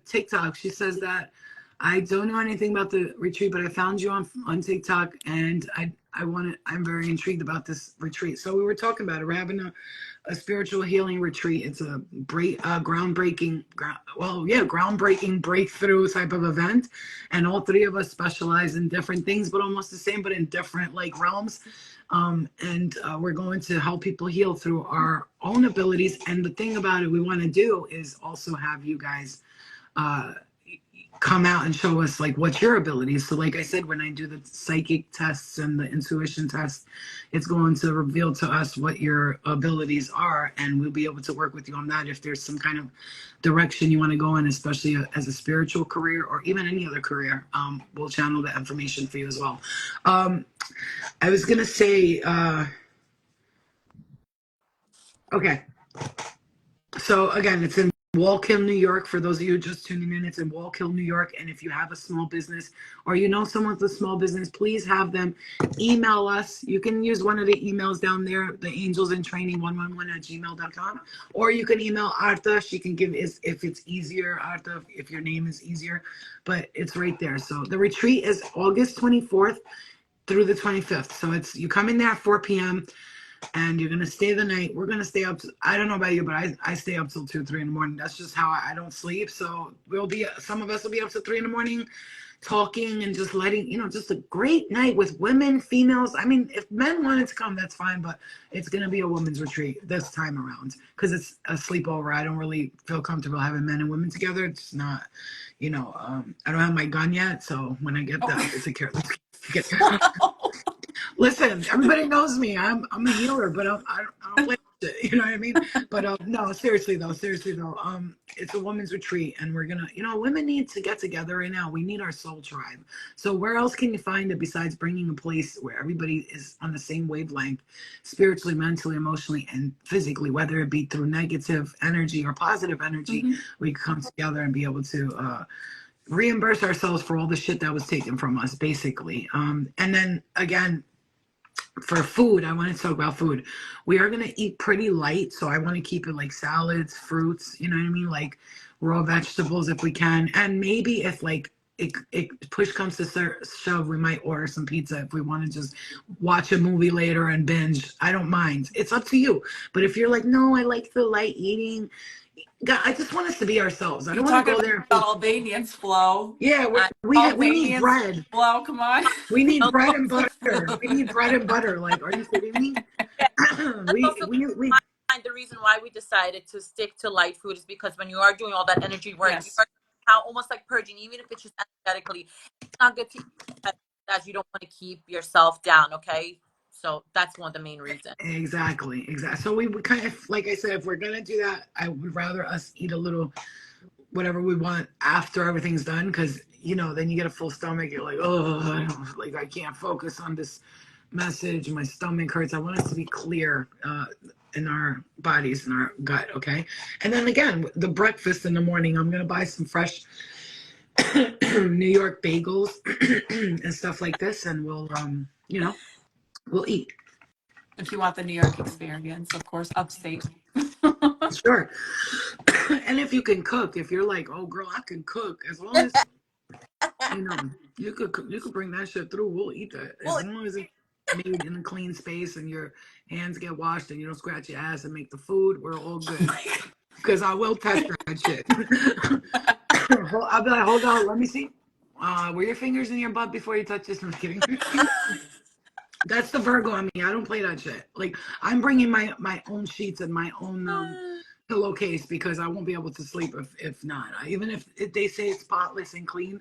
TikTok. She says that I don't know anything about the retreat, but I found you on TikTok, and I'm very intrigued about this retreat. So we were talking about it. We're having a spiritual healing retreat. It's a groundbreaking breakthrough type of event, and all three of us specialize in different things, but almost the same, but in different like realms. And we're going to help people heal through our own abilities. And the thing about it, we want to do is also have you guys come out and show us like what's your abilities. So like I said, when I do the psychic tests and the intuition tests, it's going to reveal to us what your abilities are, and we'll be able to work with you on that if there's some kind of direction you want to go in, especially as a spiritual career or even any other career. We'll channel the information for you as well. I was gonna say okay, so again, it's in Wallkill, New York. For those of you just tuning in, it's in Wallkill, New York. And if you have a small business or you know someone with a small business, please have them email us. You can use one of the emails down there, the angels in training 111@gmail.com. Or you can email Arta. She can give if it's easier, Arta, if your name is easier, but it's right there. So the retreat is August 24th through the 25th. So you come in there at 4 p.m. and you're gonna stay the night. We're gonna stay up. I don't know about you, but I stay up till 2, 3 in the morning. That's just how I don't sleep. So some of us will be up till 3 in the morning, talking and just letting just a great night with women, females. I mean, if men wanted to come, that's fine, but it's gonna be a women's retreat this time around because it's a sleepover. I don't really feel comfortable having men and women together. It's not, I don't have my gun yet, so when I get that, it's a care. Listen, everybody knows me. I'm a healer, but I don't play with it. You know what I mean? But no, seriously though, it's a women's retreat, and we're gonna, women need to get together right now. We need our soul tribe. So where else can you find it besides bringing a place where everybody is on the same wavelength, spiritually, mentally, emotionally, and physically, whether it be through negative energy or positive energy, we come together and be able to reimburse ourselves for all the shit that was taken from us, basically. And then again, For food, I want to talk about food. We are going to eat pretty light, so I want to keep it like salads, fruits, you know what I mean? Like raw vegetables if we can. And maybe if like it push comes to shove, we might order some pizza if we want to just watch a movie later and binge. I don't mind. It's up to you. But if you're like, no, I like the light eating, God, I just want us to be ourselves. I You don't want to talking go about there. Albanians, Flo? Yeah, we need Albanians, bread. Flo, come on. We need Also, bread and What's the butter. We food? need bread and butter. Like, are you kidding me? yeah, that's we also we we the reason why we decided to stick to light food is because when you are doing all that energy work, you Yes. are how almost like purging, even if it's just energetically, it's not good to eat as you don't want to keep yourself down. Okay, so that's one of the main reasons. exactly. So we kind of, like I said, if we're gonna do that, I would rather us eat a little whatever we want after everything's done, because then you get a full stomach. You're like, oh, like I can't focus on this message. My stomach hurts. I want us to be clear in our bodies, in our gut. Okay, and then again, the breakfast in the morning. I'm gonna buy some fresh New York bagels and stuff like this, and we'll eat. If you want the New York experience, of course, upstate. Sure. And if you can cook, if you're like, oh girl, I can cook, as long as you could bring that shit through, we'll eat that. As Well, long as it's made in a clean space and your hands get washed and you don't scratch your ass and make the food, we're all good. Because I will test that shit. I'll be like, hold on, let me see. Were your fingers in your butt before you touch this? I'm kidding. That's the Virgo on me. I don't play that shit. Like I'm bringing my own sheets and my own pillowcase because I won't be able to sleep if not. Even if they say it's spotless and clean,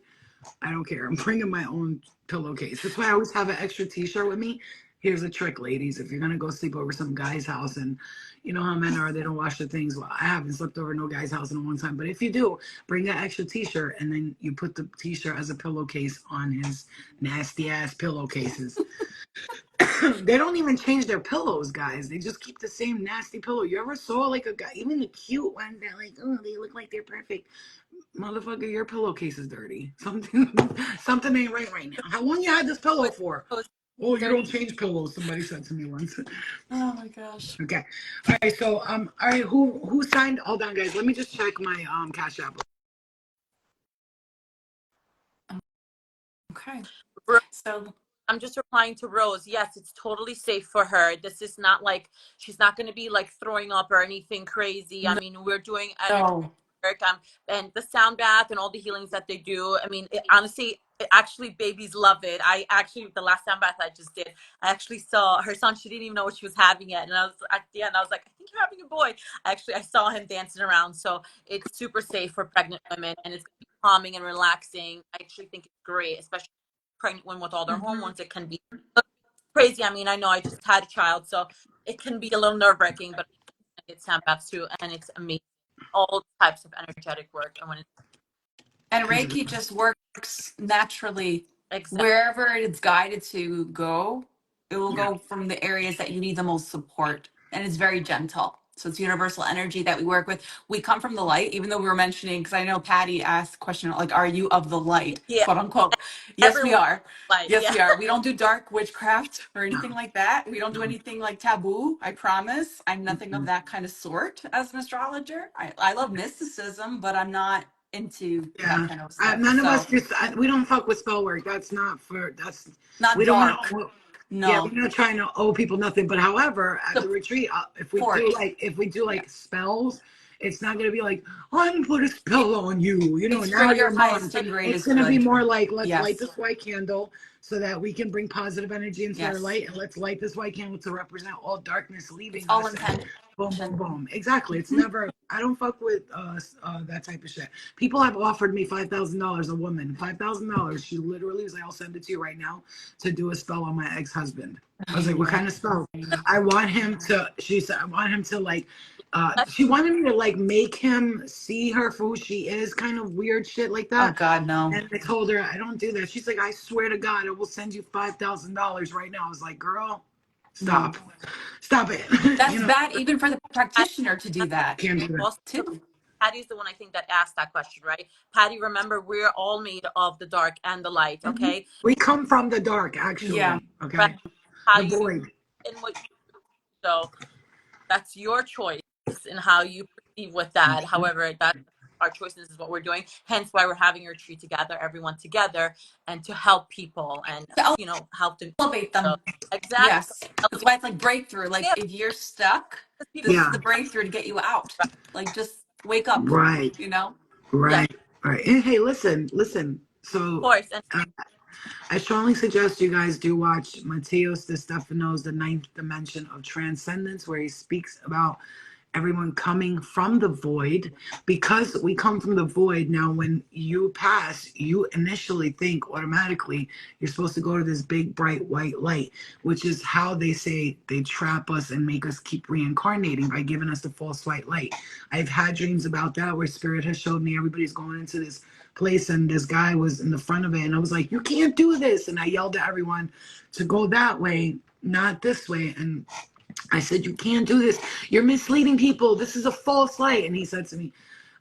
I don't care. I'm bringing my own pillowcase. That's why I always have an extra T-shirt with me. Here's a trick, ladies. If you're gonna go sleep over some guy's house, and you know how men are, they don't wash their things. Well, I haven't slept over no guy's house in a long time. But if you do, bring that extra T-shirt, and then you put the T-shirt as a pillowcase on his nasty ass pillowcases. They don't even change their pillows, guys. They just keep the same nasty pillow. You ever saw like a guy, even the cute ones that like, oh, they look like they're perfect. Motherfucker, your pillowcase is dirty. Something ain't right now. How long you had this pillow for? Oh, you don't change pillows. Somebody said to me once. Oh my gosh. Okay. All right. So all right. Who signed? Hold on, guys. Let me just check my Cash App. Okay. Ro- So I'm just replying to Rose. Yes, it's totally safe for her. This is not like she's not going to be like throwing up or anything crazy. I mean, we're doing energy no. work, and the sound bath and all the healings that they do. I mean, honestly, actually, babies love it. I actually, the last sound bath I just did, I actually saw her son. She didn't even know what she was having yet, and I was at the end, I was like, I think you're having a boy. Actually, I saw him dancing around, so it's super safe for pregnant women, and it's calming and relaxing. I actually think it's great, especially pregnant women with all their Mhm. hormones. It can be crazy. I mean, I know I just had a child, so it can be a little nerve wracking, but it's sound baths too, and it's amazing. All types of energetic work, and when it's And Reiki just works naturally exactly wherever it's guided to go. It will Yeah. go from the areas that you need the most support, and it's very gentle. So it's universal energy that we work with. We come from the light, even though we were mentioning, because I know Patty asked a question like, "Are you of the light?" yeah, quote unquote. Yes, we everyone are. like Yes, yeah. we are. We don't do dark witchcraft or No. anything like that. We don't do No. anything like taboo. I promise. I'm nothing of Mm-mm. that kind of sort as an astrologer. I love mysticism, but I'm not into that Yeah. kind of stuff. None of us So just. We don't fuck with spell work. That's not for. That's. not We don't want dark. to. Yeah, No. we're not trying to owe people nothing. But however, at the retreat, Support. if we do Yeah. like spells, it's not gonna be like I'm gonna put a spell on you. It's for Now your you're mom. highest and It's greatest gonna be good. more like let's light Yes. this white candle so that we can bring positive energy into our Yes. light, and let's light this white candle to represent all darkness It's leaving all us. And intention. boom, boom, boom. Exactly. It's Mhm. never. I don't fuck with that type of shit. People have offered me $5,000. A woman, $5,000. She literally was like, "I'll send it to you right now to do a spell on my ex-husband." I was like, "What kind of spell?" I want him to. She said, "I want him to like." She wanted me to like make him see her for who she is, kind of weird shit like Oh that. God, no. And I told her I don't do that. She's like, "I swear to God, I will send you $5,000 right now." I was like, "Girl, No. stop, stop it." That's bad even for the practitioner to do that Can't do that. Also, too. Patty's the one I think that asked that question, right? Patty, remember we're all made of the dark and the light, Hmm. okay? We come from the dark, Yeah. actually. Right. Okay. how The you void. in what so that's your choice in how you perceive with that. However, that's our choices is what we're doing. Hence why we're having a retreat together, everyone together, and to help people and To help them. elevate So them. exactly. Yes. That's why it's like breakthrough. Like Yeah, if you're stuck, because people, this is Yeah. the breakthrough to get you out. Like just wake up, Right. you know? yeah, of Right. Right. And hey, listen. So course. And uh, I strongly suggest you guys do watch Mateos de Stefano's The Ninth Dimension of Transcendence, where he speaks about everyone coming from the void. Because we come from the void. Now when you pass, you initially think automatically you're supposed to go to this big bright white light, which is how they say they trap us and make us keep reincarnating by giving us the false white light. I've had dreams about that where spirit has showed me everybody's going into this place and this guy was in the front of it and I was like, you can't do this, and I yelled at everyone to go that way, not this way. And I said, you can't do this. You're misleading people. This is a false light. And he said to me,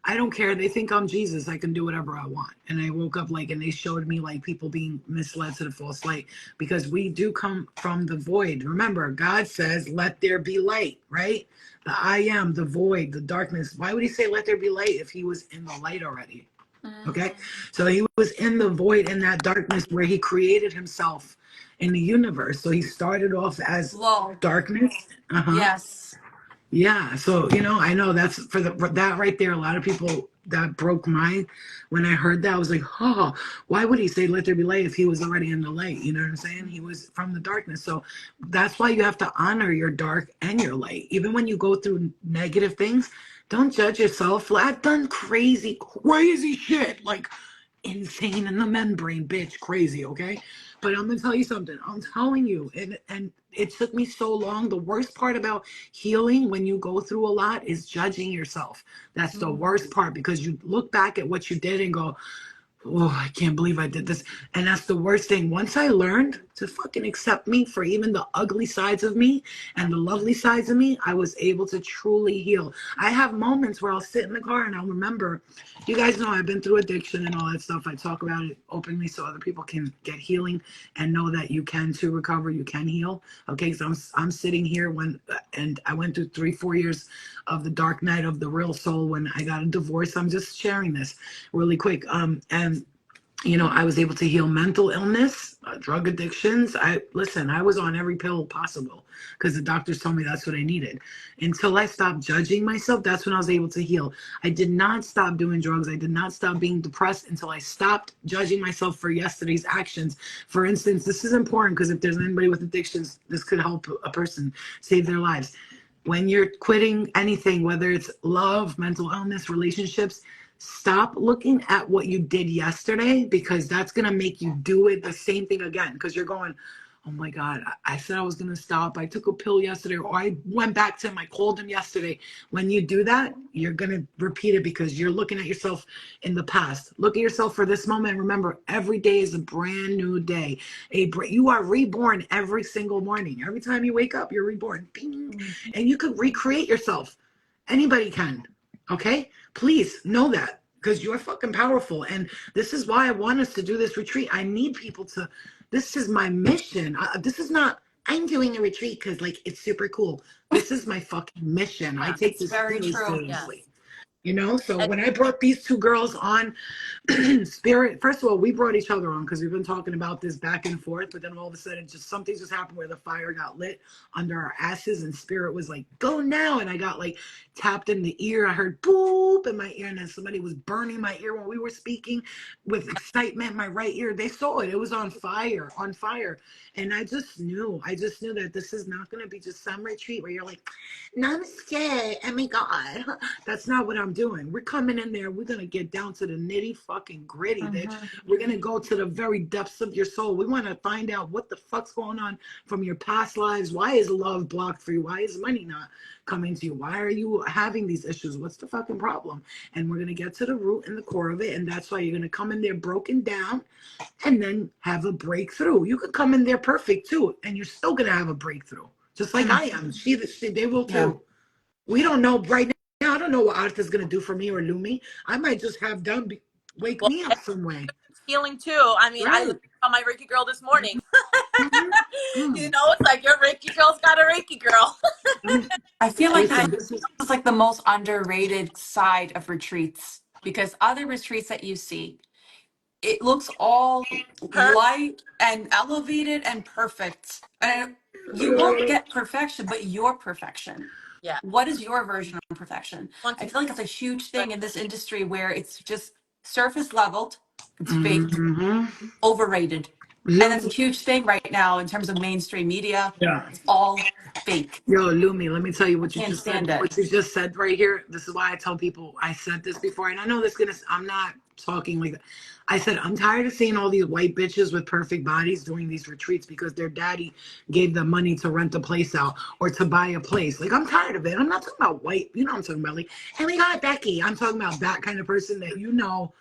I don't care. They think I'm Jesus. I can do whatever I want. And I woke up and they showed me people being misled to the false light because we do come from the void. Remember, God says, let there be light, right? The I am, the void, the darkness. Why would he say, let there be light if he was in the light already? Okay. So he was in the void, in that darkness where he created himself in the universe. So he started off as Low. darkness. Uh-huh. Yes. Yeah. So, I know that's for that right there. A lot of people that broke my, when I heard that, I was like, oh, why would he say let there be light if he was already in the light? You know what I'm saying? He was from the darkness. So that's why you have to honor your dark and your light. Even when you go through negative things, don't judge yourself. I've done crazy shit. Insane in the membrane, bitch, crazy, okay? But I'm gonna tell you something. I'm telling you, and it took me so long. The worst part about healing when you go through a lot is judging yourself. That's the worst part because you look back at what you did and go, oh, I can't believe I did this. And that's the worst thing. Once I learned to fucking accept me for even the ugly sides of me and the lovely sides of me, I was able to truly heal. I have moments where I'll sit in the car and I'll remember, you guys know I've been through addiction and all that stuff. I talk about it openly so other people can get healing and know that you can too recover, you can heal. Okay, so I'm sitting here and I went through 3-4 years of the dark night of the real soul when I got a divorce. I'm just sharing this really quick. And I was able to heal mental illness, drug addictions. I was on every pill possible because the doctors told me that's what I needed. Until I stopped judging myself, that's when I was able to heal. I did not stop doing drugs. I did not stop being depressed until I stopped judging myself for yesterday's actions. For instance, this is important because if there's anybody with addictions, this could help a person save their lives. When you're quitting anything, whether it's love, mental illness, relationships, stop looking at what you did yesterday because that's going to make you do it the same thing again because you're going, oh my God, I said I was going to stop. I took a pill yesterday or I went back to him. I called him yesterday. When you do that, you're going to repeat it because you're looking at yourself in the past. Look at yourself for this moment. Remember, every day is a brand new day. You are reborn every single morning. Every time you wake up, you're reborn. Bing. And you could recreate yourself. Anybody can. Okay? Please know that because you're fucking powerful. And this is why I want us to do this retreat. I need people to, this is my mission. This is not, I'm doing a retreat because it's super cool. This is my fucking mission. I take It's this very really true. yeah. seriously. So And when I brought these two girls on, Spirit, first of all, we brought each other on because we've been talking about this back and forth, but then all of a sudden something just happened where the fire got lit under our asses and Spirit was like, go now. And I got tapped in the ear. I heard boop in my ear and then somebody was burning my ear when we were speaking with excitement. My right ear, they saw it. It was on fire, on fire. And I just knew that this is not going to be just some retreat where you're like, namaste, oh my God. That's not what I'm doing. We're coming in there. We're going to get down to the nitty fucking gritty, bitch. We're going to go to the very depths of your soul. We want to find out what the fuck's going on from your past lives. Why is love blocked for you? Why is money not coming to you? Why are you having these issues? What's the fucking problem? And we're going to get to the root and the core of it. And that's why you're going to come in there broken down and then have a breakthrough. You could come in there perfect too, and you're still going to have a breakthrough. Just like I am. They will too. Yeah. We don't know right now. I don't know what Arthur's going to do for me or Lumi. I might just have them wake well, me up some way. healing too. I mean, I Right. saw my Reiki girl this morning. You know, it's like your Reiki girl's got a Reiki girl. I feel like Listen, this this is is like the most underrated side of retreats because other retreats that you see, it looks all Perfect. light and elevated and perfect. And you won't get perfection, but your perfection. Yeah. What is your version of perfection? Want I to feel like it's a huge thing in this industry where it's just surface leveled, it's fake, hmm overrated. And that's a huge thing right now in terms of mainstream media. yeah. It's all fake. Yo, Lumi, let me tell you I what you can't just said. stand it. What you just said right here. This is why I tell people I said this before, and I know this gonna. I'm not talking like that. I said I'm tired of seeing all these white bitches with perfect bodies doing these retreats because their daddy gave them money to rent a place out or to buy a place. Like I'm tired of it. I'm not talking about white. You know what I'm talking about? Like, hey, we got Becky. I'm talking about that kind of person that you know.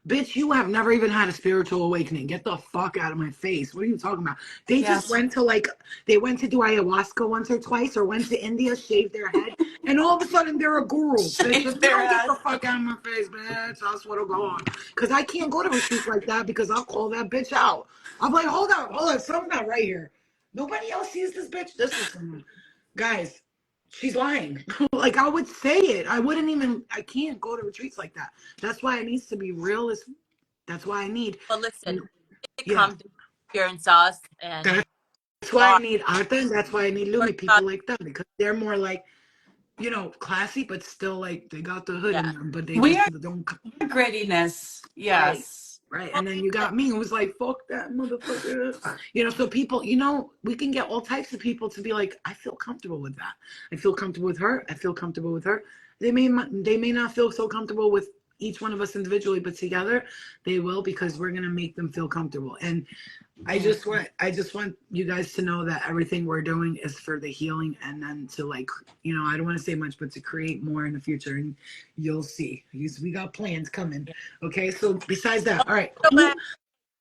Bitch, you have never even had a spiritual awakening. Get the fuck out of my face. What are you talking about? They just Yes. went to they went to do ayahuasca once or twice or went to India, shaved their head, and all of a sudden they're a guru. Bitch, if Shave you their don't get head. the fuck out of my face, bitch, I swear to God. Because I can't go to retreats like that because I'll call that bitch out. I'm like, hold on, something's not right here. Nobody else sees this bitch. This is someone. Guys, she's lying. Like I would say it. I can't go to retreats like that. That's why it needs to be real as that's why I need But listen, they yeah. come to experience us and That's why I are need Arthur and that's why I need work Lumi, people like them because they're more like, classy but still like they got the hood in yeah, them, but they We just are don't grittiness. right. Yes. Right. well, And then you got me who was like, fuck that motherfucker. So people, we can get all types of people to be like, I feel comfortable with that. I feel comfortable with her. I feel comfortable with her. They may not feel so comfortable with each one of us individually, but together they will because we're gonna make them feel comfortable. And I just want you guys to know that everything we're doing is for the healing and then to I don't want to say much, but to create more in the future and you'll see. We got plans coming. yeah. Okay, so besides that, all right. Don't give it away.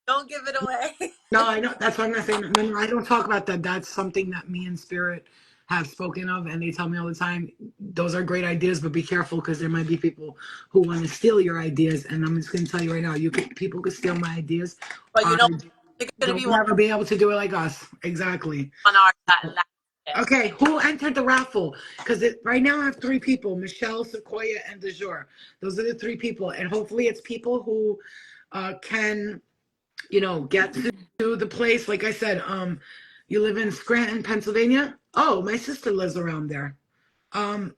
Don't give it away. No, I know that's why I'm not saying that. No, I don't talk about that. That's something that me and Spirit have spoken of, and they tell me all the time. Those are great ideas, but be careful because there might be people who want to steal your ideas. And I'm just going to tell you right now, people could steal my ideas. But you know, they're gonna They'll be one never be able to do it like us. Exactly. on our last. Okay, who entered the raffle? Because right now I have three people: Michelle, Sequoia, and DeJour. Those are the three people, and hopefully it's people who can get to the place. Like I said, you live in Scranton, Pennsylvania. Oh, my sister lives around there. Um,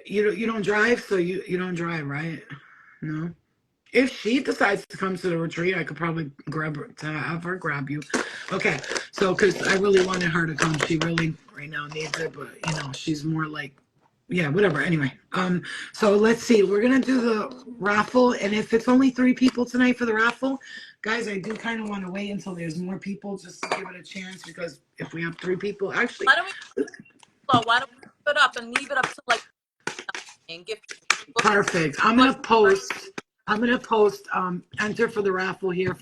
you don't drive, so you don't drive, right? No. If she decides to come to the retreat, I could probably have her grab you. Okay, so because I really wanted her to come, she really right now needs it, but she's more like, yeah, whatever. Anyway, so let's see. We're gonna do the raffle, and if it's only three people tonight for the raffle, guys, I do kind of want to wait until there's more people just to give it a chance because if we have three people, actually, Why don't we? Why don't we put it up and leave it up to like and give people perfect. I'm gonna post enter for the raffle here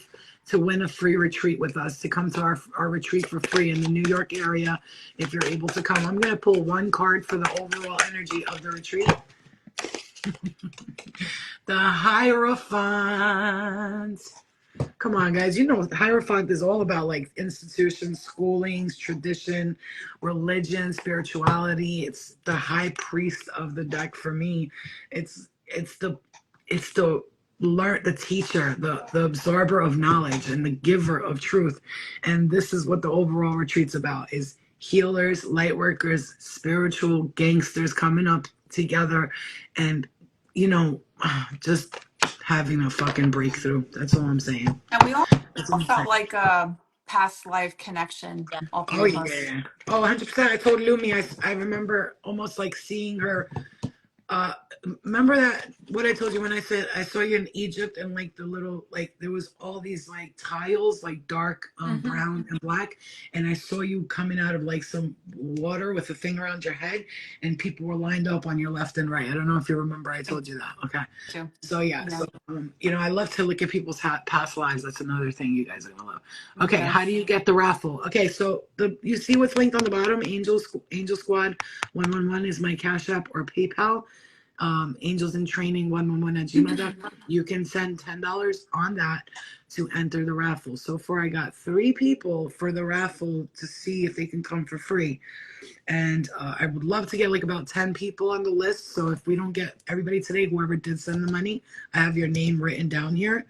to win a free retreat with us to come to our retreat for free in the New York area if you're able to come. I'm gonna pull one card for the overall energy of the retreat. The Hierophant. Come on, guys. The Hierophant is all about like institutions, schoolings, tradition, religion, spirituality. It's the high priest of the deck for me. It's the the teacher, the absorber of knowledge and the giver of truth. And this is what the overall retreat's about is healers, light workers, spiritual gangsters coming up together and just having a fucking breakthrough. That's all I'm saying. And we all That's all I'm saying. felt like a past life connection, yeah. all three Oh of us. yeah. Oh, 100%. I told Lumi. I remember almost like seeing her. Uh, Remember that what I told you when I said I saw you in Egypt and like the little like there was all these like tiles like dark Hmm. brown and black and I saw you coming out of like some water with a thing around your head and people were lined up on your left and right. I don't know if you remember I told you that. Okay. Too. So yeah, Yeah. so I love to look at people's past lives. That's another thing you guys are gonna love. Okay, how do Yes. you get the raffle? Okay, so you see what's linked on the bottom? Angel Squad 111 is my Cash App or PayPal. Angels in Training 111@gmail.com. You can send $10 on that to enter the raffle. So far, I got 3 people for the raffle to see if they can come for free. And I would love to get like about 10 people on the list. So if we don't get everybody today, whoever did send the money, I have your name written down here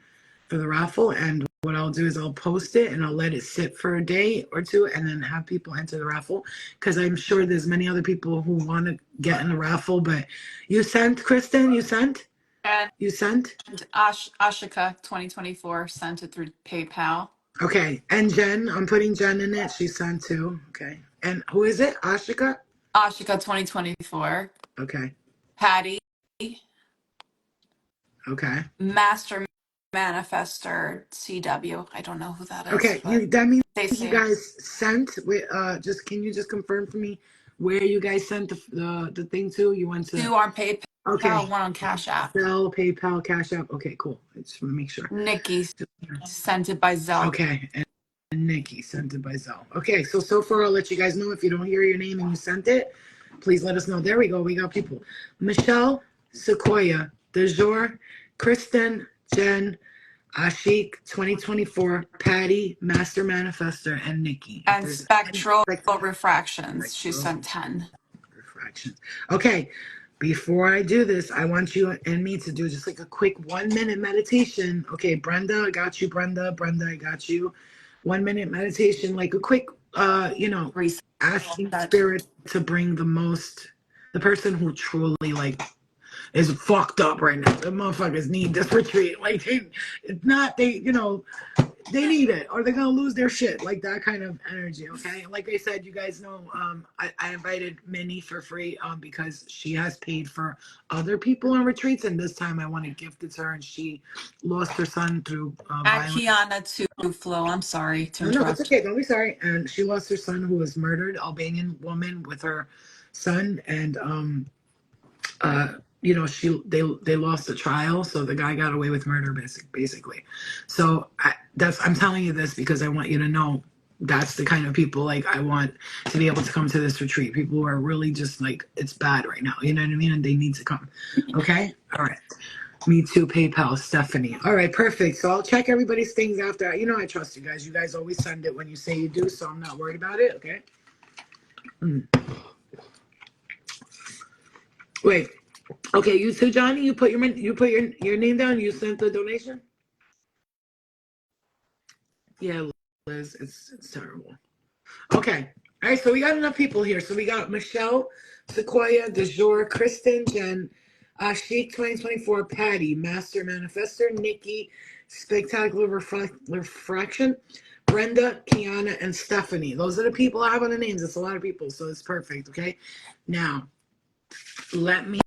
for the raffle. And what I'll do is I'll post it and I'll let it sit for a day or two and then have people enter the raffle. Because I'm sure there's many other people who want to get in the raffle. But you sent, Kristen? You sent? And You sent? Ashika 2024 sent it through PayPal. Okay. And Jen, I'm putting Jen in it. She sent too. Okay. And who is it? Ashika? Ashika 2024. Okay. Patty, Okay. Master Manifester CW. I don't know who that is. Okay. But That means you Stacey. guys sent just can you just confirm for me where you guys sent the thing to? You went 2 to on PayPal, okay. 1 on Cash App. Zelle, PayPal, Cash App. Okay, cool. I just want to make sure. Nikki sent it by Zelle. Okay. And Nikki sent it by Zelle. Okay, so far I'll let you guys know if you don't hear your name and you sent it, please let us know. There we go. We got people. Michelle Sequoia, DeJour, Kristen, Jen, Ashik, 2024, Patty, Master Manifester, and Nikki. And There's Spectral any- Refractions. She sent 10. Refraction. Okay, before I do this, I want you and me to do just like a quick 1 minute meditation. Okay, Brenda, I got you. Brenda, I got you. 1 minute meditation, like a quick, Reset. asking spirit to bring the person who truly like is fucked up right now. The motherfuckers need this retreat. Like they need it or they're gonna lose their shit. Like that kind of energy. Okay. Like I said, you guys know, I invited Minnie for free because she has paid for other people on retreats, and this time I want to gift it to her, and she lost her son through violence. Kiana to Flo. I'm sorry to No, interrupt. it's okay. Don't be sorry. And she lost her son, who was murdered, Albanian woman with her son, and they lost the trial, so the guy got away with murder, basically. So I'm telling you this because I want you to know that's the kind of people like I want to be able to come to this retreat. People who are really just like it's bad right now, you know what I mean, and they need to come. Okay, all right. Me too, PayPal, Stephanie. All right, perfect. So I'll check everybody's things after. You know, I trust you guys. You guys always send it when you say you do, so I'm not worried about it. Okay. Wait. Okay, you too, Johnny. You put your name down. You sent the donation. Yeah, Liz, it's terrible. Okay. All right, so we got enough people here. So we got Michelle, Sequoia, DeJour, Kristen, Jen, Ashik 2024, Patty, Master Manifester, Nikki, Spectacular Refraction, Brenda, Kiana, and Stephanie. Those are the people I have on the names. It's a lot of people, so it's perfect. Okay. Now, let me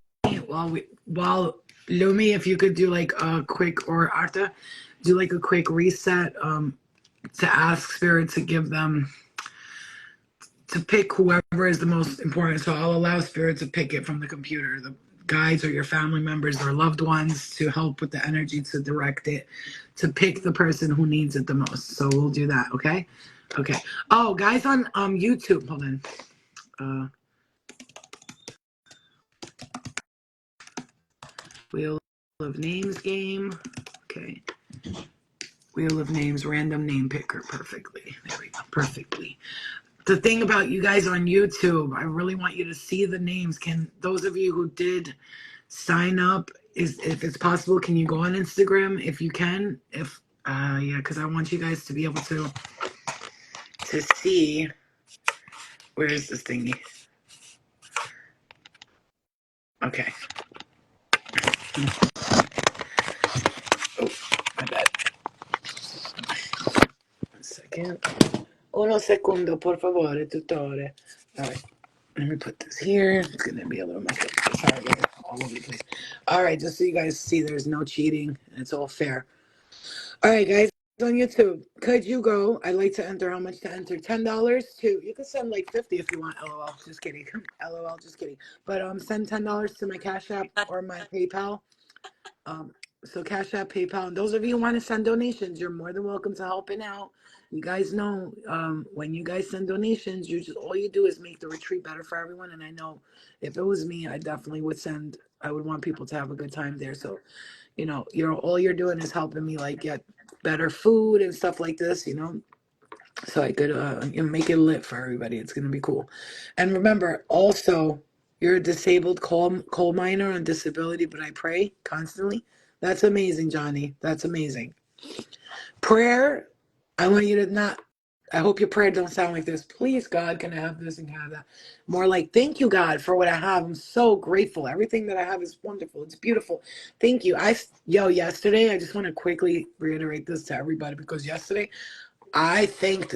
while Lumi, if you could do like a quick, or Arta, do like a quick reset to ask Spirit to give them to pick whoever is the most important. So I'll allow Spirit to pick it from the computer, the guides or your family members or loved ones, to help with the energy to direct it, to pick the person who needs it the most. So we'll do that, okay? Okay. Oh, guys on YouTube, hold on. Wheel of Names game. Okay. Wheel of Names, random name picker. Perfectly. There we go. Perfectly. The thing about you guys on YouTube, I really want you to see the names. Can those of you who did sign up, if it's possible, can you go on Instagram if you can? Because I want you guys to be able to see. Where is this thingy? Okay. Oh, my bad. 1 second. Uno secondo, por favore, tutore. All right. Let me put this here. It's going to be a little messed up. Sorry, guys. All over the place. All right, just so you guys see there's no cheating. And it's all fair. All right, guys. On YouTube, could you go? I'd like to enter. How much to enter? $10 to. You could send like 50 if you want. LOL. Just kidding. LOL. Just kidding. But send $10 to my Cash App or my PayPal. So Cash App, PayPal, and those of you who want to send donations, you're more than welcome to helping out. You guys know, when you guys send donations, you just all you do is make the retreat better for everyone. And I know if it was me, I definitely would send. I would want people to have a good time there. So, you're all you're doing is helping me like get better food and stuff like this. So I could make it lit for everybody. It's gonna be cool. And remember, also, you're a disabled coal miner on disability, but I pray constantly. That's amazing, Johnny. That's amazing. Prayer. I want you to not. I hope your prayer don't sound like this. Please, God, can I have this and can I have that? More like, thank you, God, for what I have. I'm so grateful. Everything that I have is wonderful. It's beautiful. Thank you. Yesterday, I just want to quickly reiterate this to everybody because yesterday I thanked